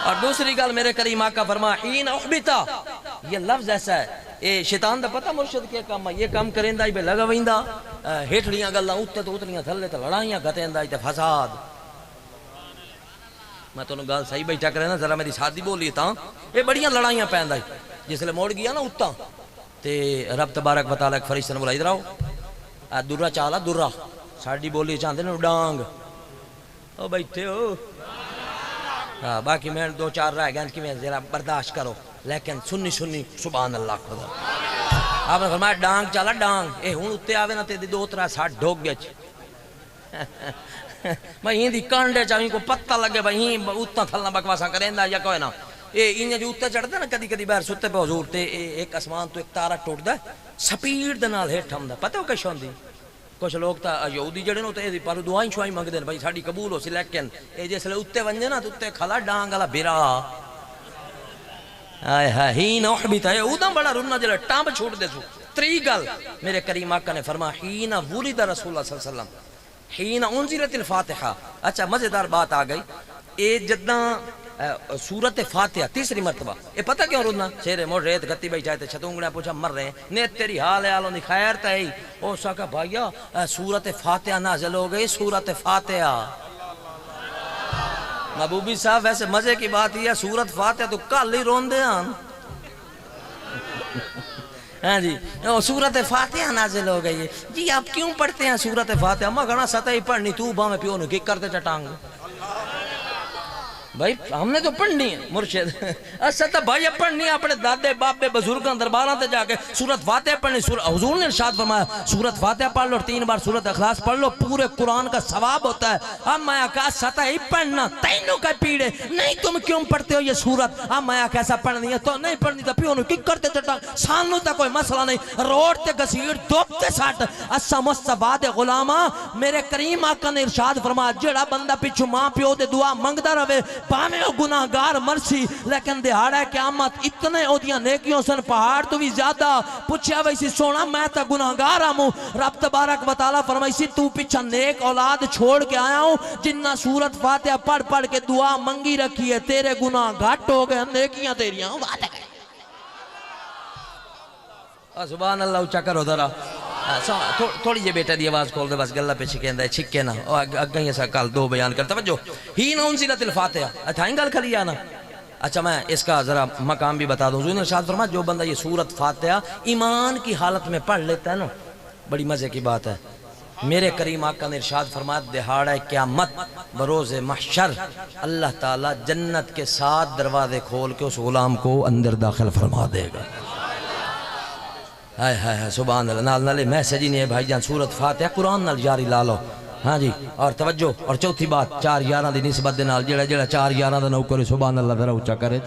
اور دوسری گل میرے کریم آقا فرمایا حین احبتا، یہ لفظ ایسا ہے اے شیطان دا پتہ مرشد کے کام ہے، یہ کام کریندا ہی بے لگا ویندا ہیٹھڑیاں گلاں اوتے تو اتلیاں تھلے تے لڑائیاں گھتیندا تے فساد۔ میں تانوں گل صحیح بیٹھا کرے نا ذرا میری سادی بولی تاں اے بڑیاں لڑائیاں پیندا جس لے موڑ گیا نا اتاں تے رب تبارک و تعالی فرشتے نے بلائی دراؤ درا چالا درا ساڈی بولی چاہندے نے ڈانگ، او بیٹھے ہو باقی میں 2-4 رہ گئے کہ میں ذرا برداشت کرو، لیکن سنی سبحان اللہ خدا۔ آپ نے فرمایا ڈانگ چالا ڈانگ، اے ہن اتے آوے نا تے 2-3 ساٹھ ڈھوک گئے بھائی ہی دی کانڈے چاہیے کو پتہ لگے بھائی ہی اتنا تھلنا بکواسا کریں یا کوئی نا اے انہیں جو اتنا چڑھتا نا کدی باہر ستے پہ حضور تے ایک اسمان تو ایک تارہ ٹوٹ دا سپیڈ دے نال ہیٹھ ہم دا پتہ ہو کش ہوندی کچھ لوگ تا یہودی جڑے نو تے پر دعائیں شوائیں منگ دین بھائی ساڈی قبول ہو سی، لیکن اے جس لے اتنے ونجے نا تو اتنے کھلا ڈانگ والا بیرا آئے ہاں ہی نہ احبتا ہے اودا بڑا رونا جلے ٹامب چھوڑ دے سو۔ تری گل میرے کریم آقا نے فرمایا حین ولد رسول اللہ صلی اللہ علیہ وسلم حین انزلت الفاتحہ۔ اچھا مزیدار بات آ گئی، اے جداں سورت فاتحہ تیسری مرتبہ اے پتہ کیوں رونا شیرے موڑ ریت گتی بیٹھائے تے چھتونگڑیاں پوچھا مر رہے ہیں نیت تیری حال ہے آلوں دی خیر تے ہی او ساکا بھائیا سورت فاتحہ نازل ہو گئی سورت فاتحہ۔ محبوبی صاحب ویسے مزے کی بات یہ ہے سورت فاتحہ تو کل ہی رون دے آن ہاں جی سورت فاتحہ نازل ہو گئی ہے جی آپ کیوں پڑھتے ہیں سورت فاتحہ؟ میں گھنا سطح ہی پڑھنی تو باں پیو نو کک کرتے چٹانگ بھائی ہم نے تو پڑھنی ہے مرشد سطح بھائی پڑھنی ہے اپنے دادے باپے بزرگاں درباراں تے جا کے سورت فاتحہ پڑھنی۔ حضور نے ارشاد فرمایا سورت فاتحہ پڑھ لو اور 3 بار سورت اخلاص پڑھ لو پورے قرآن کا ثواب ہوتا ہے۔ اب میں کہا سطح ہی پڑھنا تینوں کا پیڑے نہیں تم کیوں پڑھتے ہو یہ سورت؟ اب میں کیسا پڑھنی ہے تو نہیں پڑھنی تو پیو نو کک کرتے چٹا سانو تا کوئی مسئلہ نہیں روڈ تے گسیڑ دوپتے ساٹھ اسا مصطفیٰ دے غلامہ میرے کریم آقا نے ارشاد فرمایا جڑا بندہ پیچھو ماں پیو دے دعا منگدا رہے پاویں او گناہگار مرسی لیکن دہاڑا قیامت اتنے او دیاں نیکیوں سن پہاڑ تو بھی زیادہ پوچھا ویسی سونا میں تا گناہگار آموں رب تبارک و تعالیٰ فرمائیسی تو پیچھا نیک اولاد چھوڑ کے آیا ہوں جنہ سورت فاتحہ پڑھ کے دعا منگی رکھی ہے تیرے گناہ گھٹ ہو گئے نیکیاں تیریاں وعدہ کریں۔ سبحان اللہ اچھا کرو ذرا تھوڑی جی بیٹا دی آواز کھول دے بس گلہ پہ چھکیں دے چھکے نا اگیں ایسا کال 2 بیان کرتا توجہ حین انزلت الفاتحہ اتھائیں گل کھلی آنا اچھا میں اس کا ذرا مقام بھی بتا دوں. حضور نے ارشاد فرمایا جو بندہ یہ سورت فاتحہ ایمان کی حالت میں پڑھ لیتا ہے نا، بڑی مزے کی بات ہے، میرے کریم آقا نے ارشاد فرمایا دہاڑہ قیامت بروز محشر اللہ تعالیٰ جنت کے 7 دروازے کھول کے اس غلام کو اندر داخل فرما دے گا. ہائے ہائے سبحان اللہ. نال نالے میسج ہی نہیں ہے بھائی جان، سورت فاتحہ قرآن نال جاری لا لو. ہاں جی اور توجہ. اور چوتھی بات 4 یاراں دی نسبت دے نال جڑا 4 یاراں دا نوکر سبحان اللہ ذرا اونچا کرے.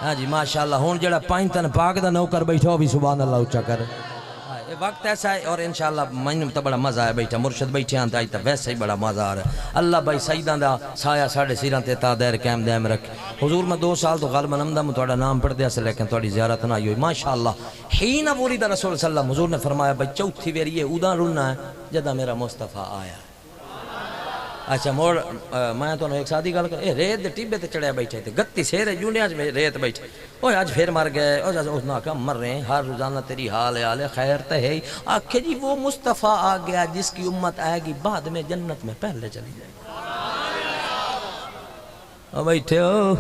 ہاں جی ماشاءاللہ. ہن جڑا 5 تن پاک دا نوکر بیٹھا وہ بھی سبحان اللہ اونچا کرے. یہ وقت ایسا ہے اور انشاءاللہ مجھے تو بڑا مزہ آیا بیٹھا، مرشد بیٹھے آنتا آئی تو ویسے ہی بڑا مزہ آ رہا ہے. اللہ بھائی سیدان دا سایہ ساڑھے سیران تے تا دیر قائم دائم رکھے. حضور میں 2 سال تو غالباً امدہ میں توڑا نام پڑھ دیا سے لیکن توڑی زیارت نہ آئی ہوئی ماشاءاللہ. حین ولد رسول صلی اللہ علیہ وسلم حضور نے فرمایا بھائی چوتھی ویری یہ اودا رلنا ہے جدہ میرا مصطفیٰ آیا. اچھا موڑ میں تو ایک ساتھی گل کر ریت دے ٹیبے تے چڑھیا بیٹھے تھے گتی سیرے جونے آج ریت بیٹھے اوہ آج پھر مر گئے اس نے کہا مر رہے ہیں ہر روزانہ تیری حال خیر تے ہے. آکھے جی وہ مصطفیٰ آ گیا جس کی امت آئے گی بعد میں جنت میں پہلے چلی جائے گی. بیٹھے ہو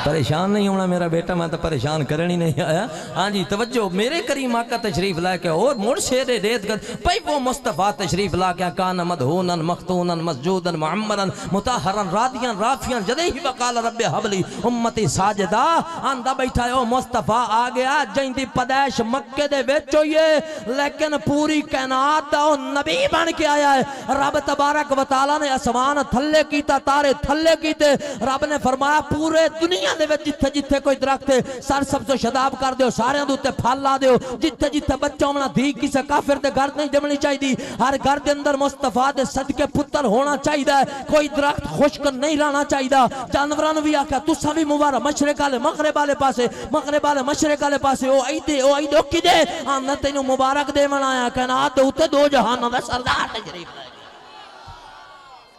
پریشان نہیں ہونا میرا بیٹا، میں تو پریشان کرنی نہیں آیا. ہاں جی توجہ. میرے کریم آقا تشریف لائے کے اور مڑ شیر ریت کر بھئی وہ مصطفیٰ تشریف لا کے کان مدہونن مختونن مسجودن معمرن متاہرن رادیاں رافیاں جدے ہی وقال رب حبلی امتی ساجدہ آندہ بیٹھا ہے. مصطفیٰ آ گیا جائیں دی پدیش مکہ دے ویچو یہ لیکن پوری کائنات دا نبی بن کے آیا ہے. رب تبارک و تعالیٰ نے اسمان تھلے کیتا تارے تھلے کیتے. رب نے فرمایا پورے دنیا دے وچ جتھے جتھے کوئی درخت ہے سر سبز و شداب کر دیو، سارے دے اوتے پھل لا دیو. جتھے جتھے بچہ ہونا دھی کسے کافر دے گھر نہیں جمنی چاہیے. ہر گھر دے اندر مصطفیٰ دے صدقے پتر ہونا چاہیے. کوئی درخت خشک نہیں رہنا چاہیے. جانوراں بھی آکھیا تساں بھی مبارک مشرق والے مغرب والے پاسے مغرب والے مشرق والے پاسے او ایدے کدے آندا تینوں مبارک دیون آیا کائنات دے اوتے 2 جہاناں دا سردار تشریف لائے.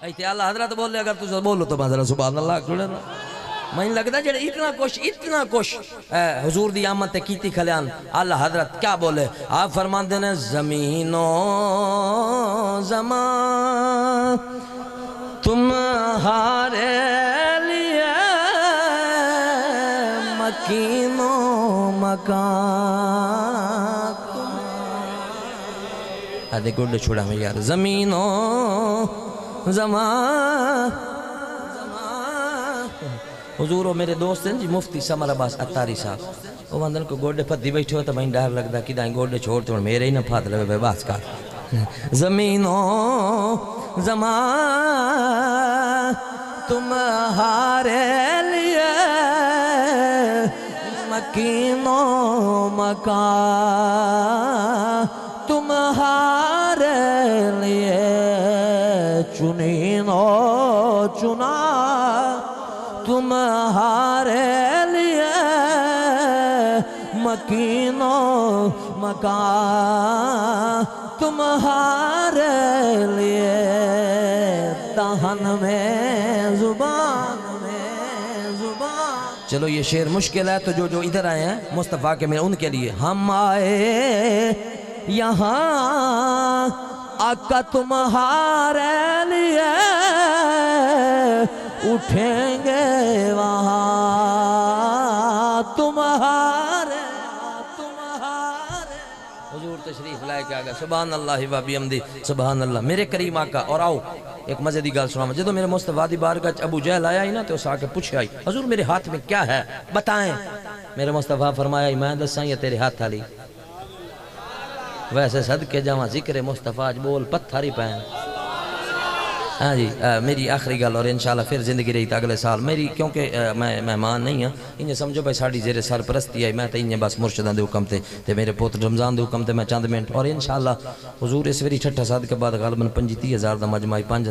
ایتھے اللہ حضرت بولے اگر تساں بولو تو ذرا سبحان اللہ جڑے نا. میں لگتا ہے اتنا کچھ حضور دی آمد تے کیتی کھلیان اللہ حضرت کیا بولے. آپ فرمان دینے زمین و زمان تمہارے لیے مکین و مکان. آدھے گوڑے چھوڑا میں یار زمین و زمان. حضور وہ میرے دوست ہیں جی مفتی سمر عباس اتاری صاحب وہ بندن کو گوڑے پھتی بیٹھے ہوتا میں ڈر لگتا کہ دائیں گوڑے چھوڑتے ہیں میرے ہی نہ پھات لگے بے باس کار. زمین و زمان تمہارے لیے مکین و مکان تمہارے لیے چنین و چنا تمہارے لیے مکین و مکان تمہارے لیے دہن میں زبان. چلو یہ شعر مشکل ہے تو جو ادھر آئے ہیں مصطفیٰ کے میں ان کے لیے ہم آئے یہاں آقا تمہارے لیے اٹھیں گے وہاں تمہارے. حضور تشریف لائے کے آگا سبحان اللہ و بحمدہ سبحان اللہ. میرے کریم آقا اور آؤ ایک مزے دی گل سنا. جدو میرے مصطفیٰ دی بارگاہ ابو جہل آیا ہی نا تو اس آ کے پوچھے آئی حضور میرے ہاتھ میں کیا ہے بتائیں. میرے مصطفیٰ فرمایا میں دساں یہ تیرے ہاتھ والی ویسے صدقے جاواں ذکر مصطفیٰ اج بول پتھر ہی پائیں. ہاں جی میری آخری گل اور انشاءاللہ پھر زندگی رہی تھا اگلے سال میری کیونکہ میں مہمان نہیں ہاں انہیں سمجھو بھائی ساڑی زیر سرپرستی آئی میں تو انہیں بس مرشدان دے حکم تے میرے پوتر رمضان دے حکم تے میں چند منٹ اور انشاءاللہ حضور اس ویری چھٹا ساتھ کے بعد غالباً 25-30 ہزار دا مجمعی 5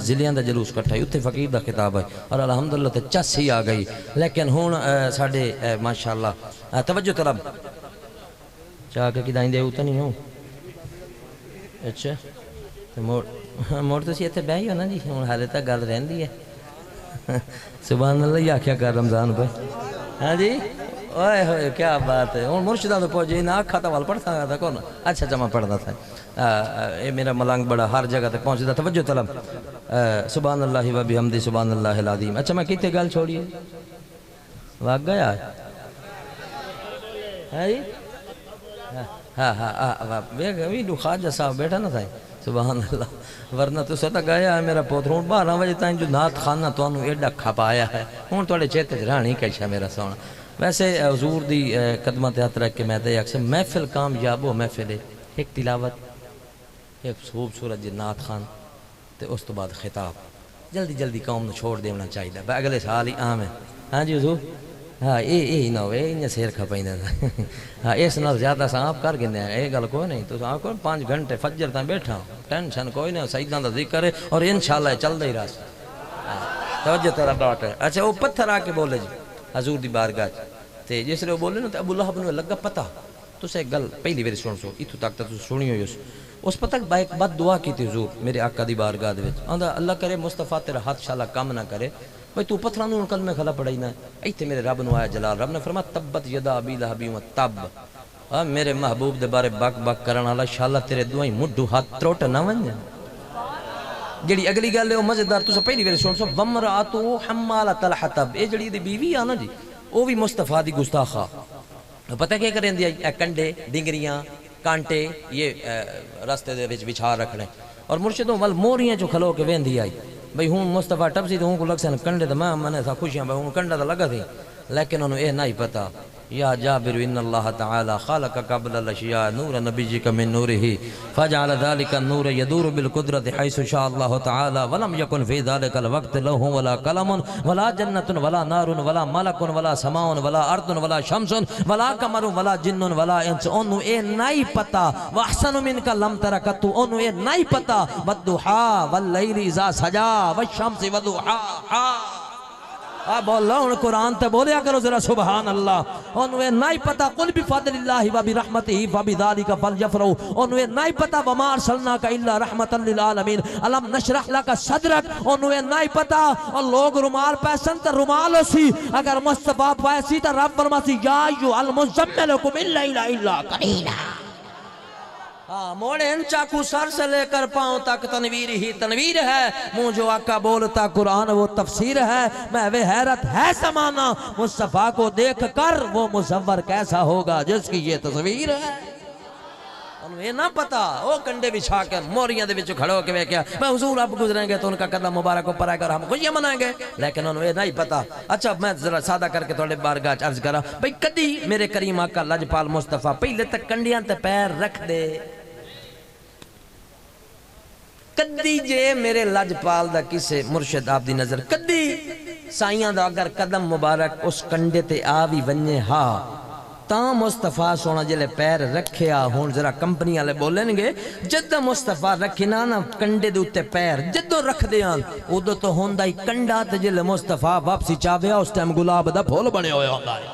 ضلعوں دا جلوس کٹھا ہے اتھے فقیر دا خطاب ہے اور الحمدللہ تے چس ہی آ گئی. لیکن ہون ساڑھے ماشاءاللہ توجہ طلب چاہ کے کدائیں دے ہوتا نہیں ہوں. اچھا موڑ تو سی اتھے بہ ہی ہو نا جی ہوں حالے تک گل رہن دی ہے سبحان اللہ یہ آکھیا کر رمضان پہ. ہاں جی اوئے ہوئے کیا بات ہے. ہوں مرشدہ تو پہنچے نہ آکھا تھا وال پڑھتا تھا کون اچھا میں پڑھتا تھا. یہ میرا ملنگ بڑا ہر جگہ تک پہنچتا. توجہ طلب سبحان اللہ و بحمدہ سبحان اللہ العظیم. اچھا میں کتے گل چھوڑیے واگ گیا ہے ہاں ہاں ویڈو خواجہ صاحب بیٹھا نہ تھا سبحان اللہ ورنہ تو ستا گیا ہے میرا پوتر 12 بجے تائیں جو نات خانہ تو انہوں ایڈا کھپایا ہے ہوں توڑے چیتے رہنی کچھ ہے میرا سونا. ویسے حضور دی قدمت ہاتھ رکھ کے میں دے اکثر محفل کامیاب ہو محفل ایک تلاوت ایک خوبصورت جی نات خان تے اس تو بعد خطاب جلدی جلدی قوم نو چھوڑ دینا چاہیے اگلے سال ہی عام ہے. ہاں جی حضور ہاں یہ نہ ہوئے انہیں سیر کھپائیں ہاں اس نال زیادہ سا آپ کر گندے ہیں یہ گل کوئی نہیں تو آپ کو 5 گھنٹے فجر تاں بیٹھا ہوں ٹینشن کوئی نہیں سیدان دا ذکر ہے اور انشاءاللہ چل دے راس توجہ تیرا بات ہے. اچھا وہ پتھر آ کے بولے جی حضور دی بارگاہ تے جس لئے وہ بولے نا تو ابو لہب نے لگا پتہ تو سے گل پہلی باری سن سو اتو تک تو سنی ہوئی اس پتہ ایک بات دعا کی تھی حضور میرے آقا دی بارگاہ دے وچ آندا اللہ کرے مصطفیٰ تیرا ہاتھ شالا کام نہ کرے بھئی تو پتھران نو کلمہ کھلا پڑھائی نہ ایتھے میرے رب نو آیا جلال رب نے فرمایا تبت یدا ابی لہب و تب میرے محبوب دے بارے بک بک کرن والا شالا تیرے دوائیں مڈو ہاتھ تروٹ نہ ونجے. جڑی اگلی گل ہے وہ مزیدار تو پہلی بار سن سو ومراتو حمالۃ الحطب یہ جڑی دی بیوی آ نا جی وہ بھی مصطفیٰ دی گستاخا پتہ کیا کریں دی کنڈے ڈنگریاں کانٹے یہ راستے دے وچ بچھا رکھنے اور مرشدوں وال موریاں جو کھلو کے ویندی آئی بھئی ہوں مصطفیٰ ٹپسی تو ہوں کو لگ سن کنڈے تو میں تھا خوشیاں بھئی ہوں کنڈا تو لگا تھی لیکن انہوں اے نہیں پتا یا جابر ان اللہ تعالی خالق قبل الاشیاء نور نبیجک من نورہ فجعل ذلك النور يدور بالقدرت حيث شاء الله تعالی ولم يكن في ذلك الوقت له ولا قلم ولا جنة ولا نار ولا ملک ولا سماء ولا ارض ولا شمس ولا قمر ولا جن ولا انس انہوں اے نہیں پتا واحسن منک لم ترکت انہوں اے نہیں پتا والضحى واللیل اذا سجا والشمس والضحى بولو ان قرآن تے بولیا کرو ذرا سبحان اللہ انہیں نہیں پتا قل بفضل اللہ و برحمتہ فبذالک فلیفرحوا انہیں نہیں پتا وما ارسلناک الا رحمتا للعالمین الم نشرح لک صدرک انہیں نہیں پتا اور لوگ رومال پیسن تے رومال سی اگر مصطفیٰ پیسی تے رب فرماسی یا ایھا المزمل قم اللیل الا قلیلا. موڑے ان چاکو سر سے لے کر پاؤں تک تنویر ہی تنویر ہے منہ جو آقا بولتا قرآن وہ تفسیر ہے محو حیرت ہے زمانہ مصطفیٰ کو دیکھ کر وہ مصور کیسا ہوگا جس کی یہ تصویر ہے. انہوں یہ نہ پتا وہ کنڈے بچھا کر موریاں دے بچو کھڑو کے کیا میں حضور اب گزریں گے تو ان کا قدم مبارک کو پرائے کر ہم خوشیاں منائیں گے لیکن انہوں یہ نہیں پتا. اچھا میں ذرا سادہ کر کے تھوڑے بارگاہ عرض کرا بھئی کدی میرے کریم آقا لجپال مصطفیٰ پہلے تک کنڈیاں تے پیر رکھ دے کدی جے میرے لجپال دا کسے مرشد آپ دی نظر کدی سائیاں دا اگر قدم مبارک اس کنڈے تے آوی ونجے ہاں تاں مصطفیٰ سونا جلے پیر رکھیا ہون ذرا کمپنی آلے بولیں گے جدہ مصطفیٰ رکھنا نا کنڈے دے اتے پیر جدو رکھ دیان ادو تو ہوندہ ہی کنڈا تے جلے مصطفیٰ واپسی چاہویا اس ٹائم گلاب دا پھول بنے ہوئے ہوندہ ہے.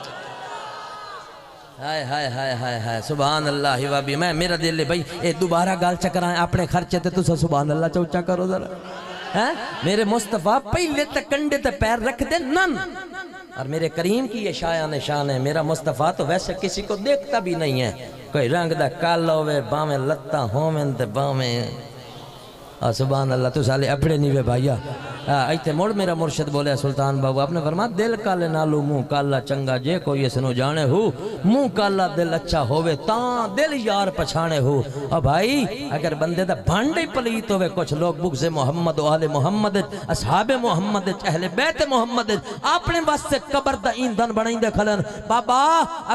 ہائے ہائے ہائے ہائے ہائے سبحان اللہ وابی میں میرا دل لے بھئی اے دوبارہ گال چکرائیں اپنے خرچے تے تو سبحان اللہ چوچا کرو ذرا میرے مصطفیٰ پہلے تک کنڈے تے پیر رکھ دے نن اور میرے کریم کی یہ شایع نشان ہے. میرا مصطفیٰ تو ویسے کسی کو دیکھتا بھی نہیں ہے کوئی رنگ دا کالا ہوئے باویں لتا ہومن تے باویں سبحان اللہ تو سالے اپنے نہیں وے بھائیا ایتے موڑ میرا مرشد بولے سلطان بابو آپ نے فرمایا دل کالے نالو منہ کالا چنگا جے کوئی اسنو جانے ہو منہ کالا دل اچھا ہوئے تاں دل یار پچھانے ہو. اور بھائی اگر بندے دا بھانڈے پلیت ہوئے کچھ لوگ بغض محمد و اہل محمد اصحاب محمد اہل بیت محمد اپنے واسطے قبر دا ایندھن بنائیں دے کھلن بابا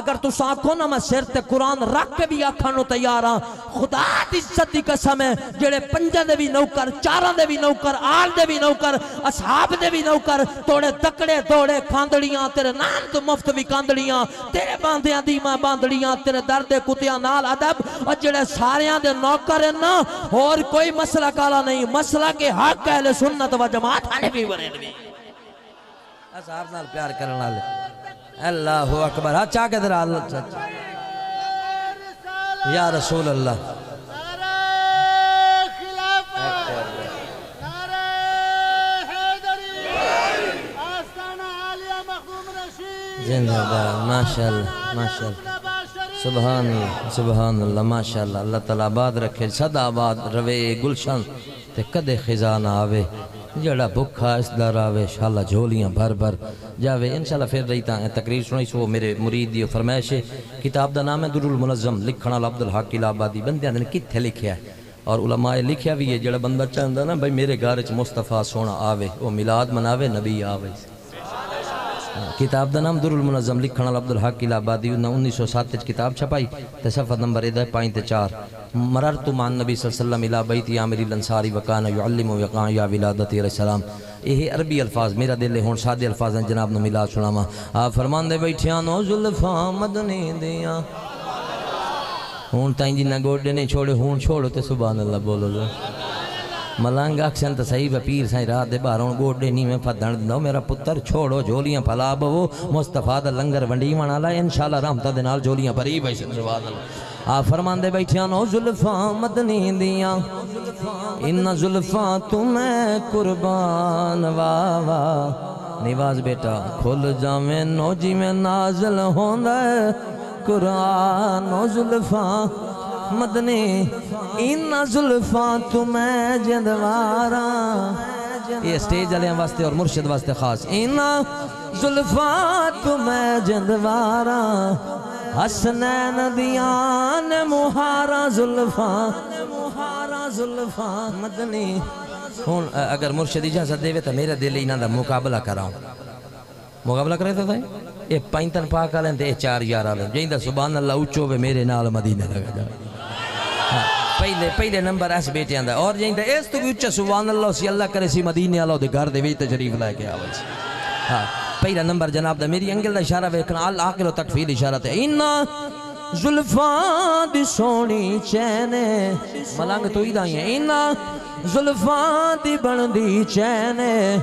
اگر تو ساکھو نا میں سر تے قرآن رکھ کے بھی آکھانو تیارا خدا دی عزت دی قسم ہے جڑے پنجہ دے بھی نوکر چارہ دے بھی نوکر آل دے بھی نوکر اصحاب دے بھی نوکر توڑے تکڑے توڑے کھاندڑیاں تیرے نام تو مفت بھی کھاندڑیاں تیرے باندیاں دیمہ باندڑیاں تیرے درد کتیاں نال عدب اور جڑے ساریاں دے نوکر ہیں نا اور کوئی مسئلہ کالا نہیں مسئلہ کے حق اہل سنت و جماعت آنے بھی بڑھے بھی اصحاب نال پیار کرنا لے اللہ اکبر ہاں چاہ کے در اللہ یا رسول اللہ زندہ بار ماشاءاللہ ماشاءاللہ سبحان اللہ سبحان اللہ ماشاءاللہ اللہ تعالیٰ آباد رکھے سدا آباد روے گلشن تے کدے خزاں نہ آوے جڑا بھکھا اس در آوے شاءاللہ جھولیاں بھر بھر جاوے انشاءاللہ پھر رہی تاں تقریر سنائی سو میرے مرید دی فرمائش ہے کتاب دا نام ہے در المنظم لکھنا عبدالحق الآبادی بندیاں نے کتھے لکھیا ہے اور علماء لکھیا بھی ہے جڑا بندہ چاہندا نا بھائی میرے گھر وچ مصطفیٰ سونا آوے وہ میلاد مناوے نبی آوے کتاب دا نام در المنظم لکھنا عبدالحق الآبادی 1907 کتاب چھپائی تے صفحہ نمبر 5 مررت مع النبی صلی اللہ علیہ وسلم الى بیت عامر الانصاری وکان یعلم وقان یا ولادت علیہ السلام یہ عربی الفاظ میرا دل ہے ہون سادے الفاظ ہیں جناب نے میلاد سناما آپ فرمان دے بیٹھیاں نو زلفاں مدنی دیاں ہون تائیں جنہ گوڑے نہیں چھوڑے ہون چھوڑو تے سبحان اللہ بولو جو ملانگ اکسن تا صحیح پیر سائیں رات دے باروں گوڑے نہیں میں پھدن دو میرا پتر چھوڑو جولیاں پھلا بو مصطفیٰ دا لنگر ونڈی منالا انشاءاللہ رحمتہ دے نال جولیاں پری بھائی سبحان اللہ آپ فرمان دے بیٹھیاں نو زلفاں مدنی دیاں ان زلفاں تمہیں قربان واوا نواز بیٹا کھل جاویں نو جی میں نازل ہوندہ قرآن نو زلفاں مدنی ان زلفاں تمہیں جندوارا یہ سٹیج علیہ واسطے اور مرشد واسطے خاص ان زلفاں تمہیں جندوارا حسنین دیان مہارا زلفاں مدنی ہون اگر مرشد اجازت دے تو میرے دل انہاں دا مقابلہ کراؤں مقابلہ کرے تو تھے یہ پینتن پاک آلیں تے 4 یار آلیں جائیں دا سبحان اللہ اچھو بے میرے نال مدینہ لگا جائے پہلے نمبر ایس بیٹے آندہ اور جائیں دا اس تو بھی اچھا سبحان اللہ سی اللہ کرے سی مدینہ اللہ دے گھر دے وی تشریف لائے کے آواز پہلا نمبر جناب دا میری انگل دا اشارہ ویکھنا العاقل و تکفیل اشارہ تے انہا زلفاں دی سونی چینے ملانگ تو ہی دائیں انہا زلفاں دی بندی چینے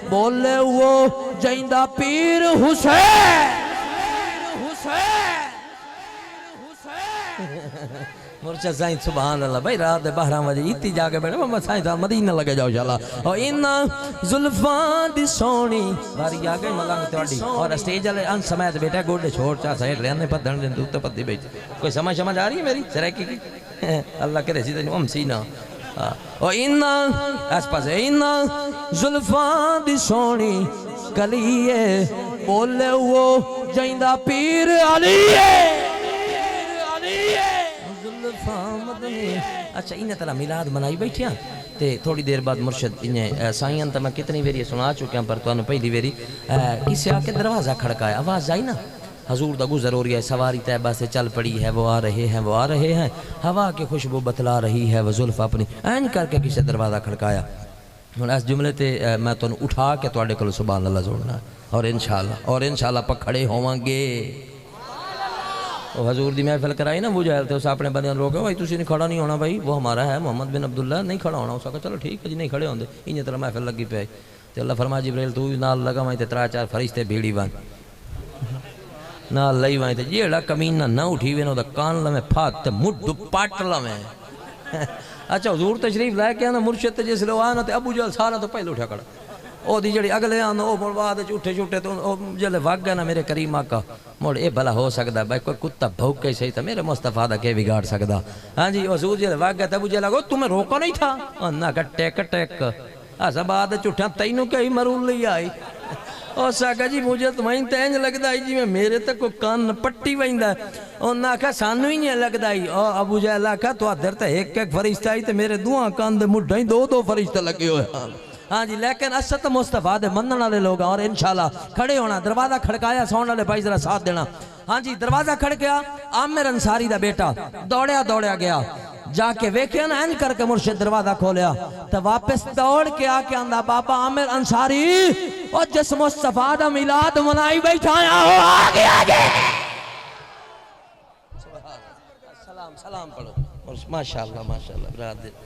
بولے وہ جائندہ پیر حسین مرشد سائن سبحان اللہ بھائی رات دے 12 بجے اتی جا کے بیٹھے محمد سائن صاحب مدینہ لگے جاؤ انشاءاللہ اور انہا زلفاں دی سونی باری آگئے ملانگ تیوڑی اور اسٹیج علیہ ان سمیت بیٹھے گوڑے چھوڑ چاہ سائٹ رہنے پر دھن دن دوتے پتی بیٹھے کوئی سمجھ آ رہی ہے میری سرائکی کی اللہ کرے سیدھے ہم سینہ اور انہا اس پاس ہے انہا زلفاں دی سونی کلیے بولے وہ جائندہ پیر علیے اچھا انہیں طرح میلاد منائی بیٹھیاں تے تھوڑی دیر بعد مرشد انہیں سائیں تا میں کتنی ویری سنا چکے ہیں پر تو انہوں پہلی ویری کسی آکے دروازہ کھڑکایا آواز آئی نا حضور دا گزر ہو رہی ہے سواری طیبہ سے چل پڑی ہے وہ آ رہے ہیں وہ آ رہے ہیں ہوا کی خوشبو بتلا رہی ہے وہ زلف اپنی این کر کے کسی دروازہ کھڑکایا اس جملے تے میں تو اٹھا کے توڑے کلو سبحان اللہ زورنا اور انشاءاللہ پکھڑے ہووان گے حضور دی محفل کرائی نا وہ جائل تھے اس اپنے بندیاں لوگ بھائی تسی نہیں کھڑا نہیں ہونا بھائی وہ ہمارا ہے محمد بن عبداللہ نہیں کھڑا ہونا اس کا چلو ٹھیک ہے جی نہیں کھڑے ہوندے انہیں طرح محفل لگی پہ تے اللہ فرما جبریل تو نال لگا وائیں تے 3-4 فرشتے بھیڑی وائیں نال لئی وائیں تے جیڑا کمینہ نہ اٹھی وے نو دا کان لمیں پھات تے مڈ پاٹ لمیں اچھا حضور تشریف لائے کے آنا مرشد تے جس لو آنا تے ابو جہل سارا تو پہلے اٹھا کڑا او دی جڑی اگلے آنا او بعد اٹھے چھوٹے تو جلے واگ گیا نا میرے کریم آقا موڑ اے بھلا ہو سکدا بھائی کوئی کتا بھوک کے صحیح تھا میرے مصطفیٰ دا کے بگاڑ سکدا ہاں جی حضور جلے واگ گیا تب جلے گو تمہیں روکا نہیں تھا انہا کا ٹیک ایسا بعد چھوٹیاں تینوں کہیں مرون لئی آئی اور ساکا جی مجھے تمہیں تینج لگدا جی میں میرے تک کو کان پٹی وائندہ انہا کا سانو ہی نہیں لگدا ابو جہل آکا تو ادھر تے ایک فرشتہ آئی تے میرے دوہاں کان دے مڈھائیں 2 فرشتہ لگے ہوئے ہاں جی لیکن اسد مصطفیٰ دے منن والے لوگ اور انشاءاللہ کھڑے ہونا دروازہ کھڑکایا سون والے بھائی ذرا ساتھ دینا ہاں جی دروازہ کھڑکیا عامر انصاری دا بیٹا دوڑیا گیا جا کے ویکھیا نا این کر کے مرشد دروازہ کھولیا تو واپس دوڑ کے آ کے آندہ بابا عامر انصاری اور جس مصطفیٰ دا میلاد منائی بیٹھا ہو آگے سلام پڑھو ماشاءاللہ برادر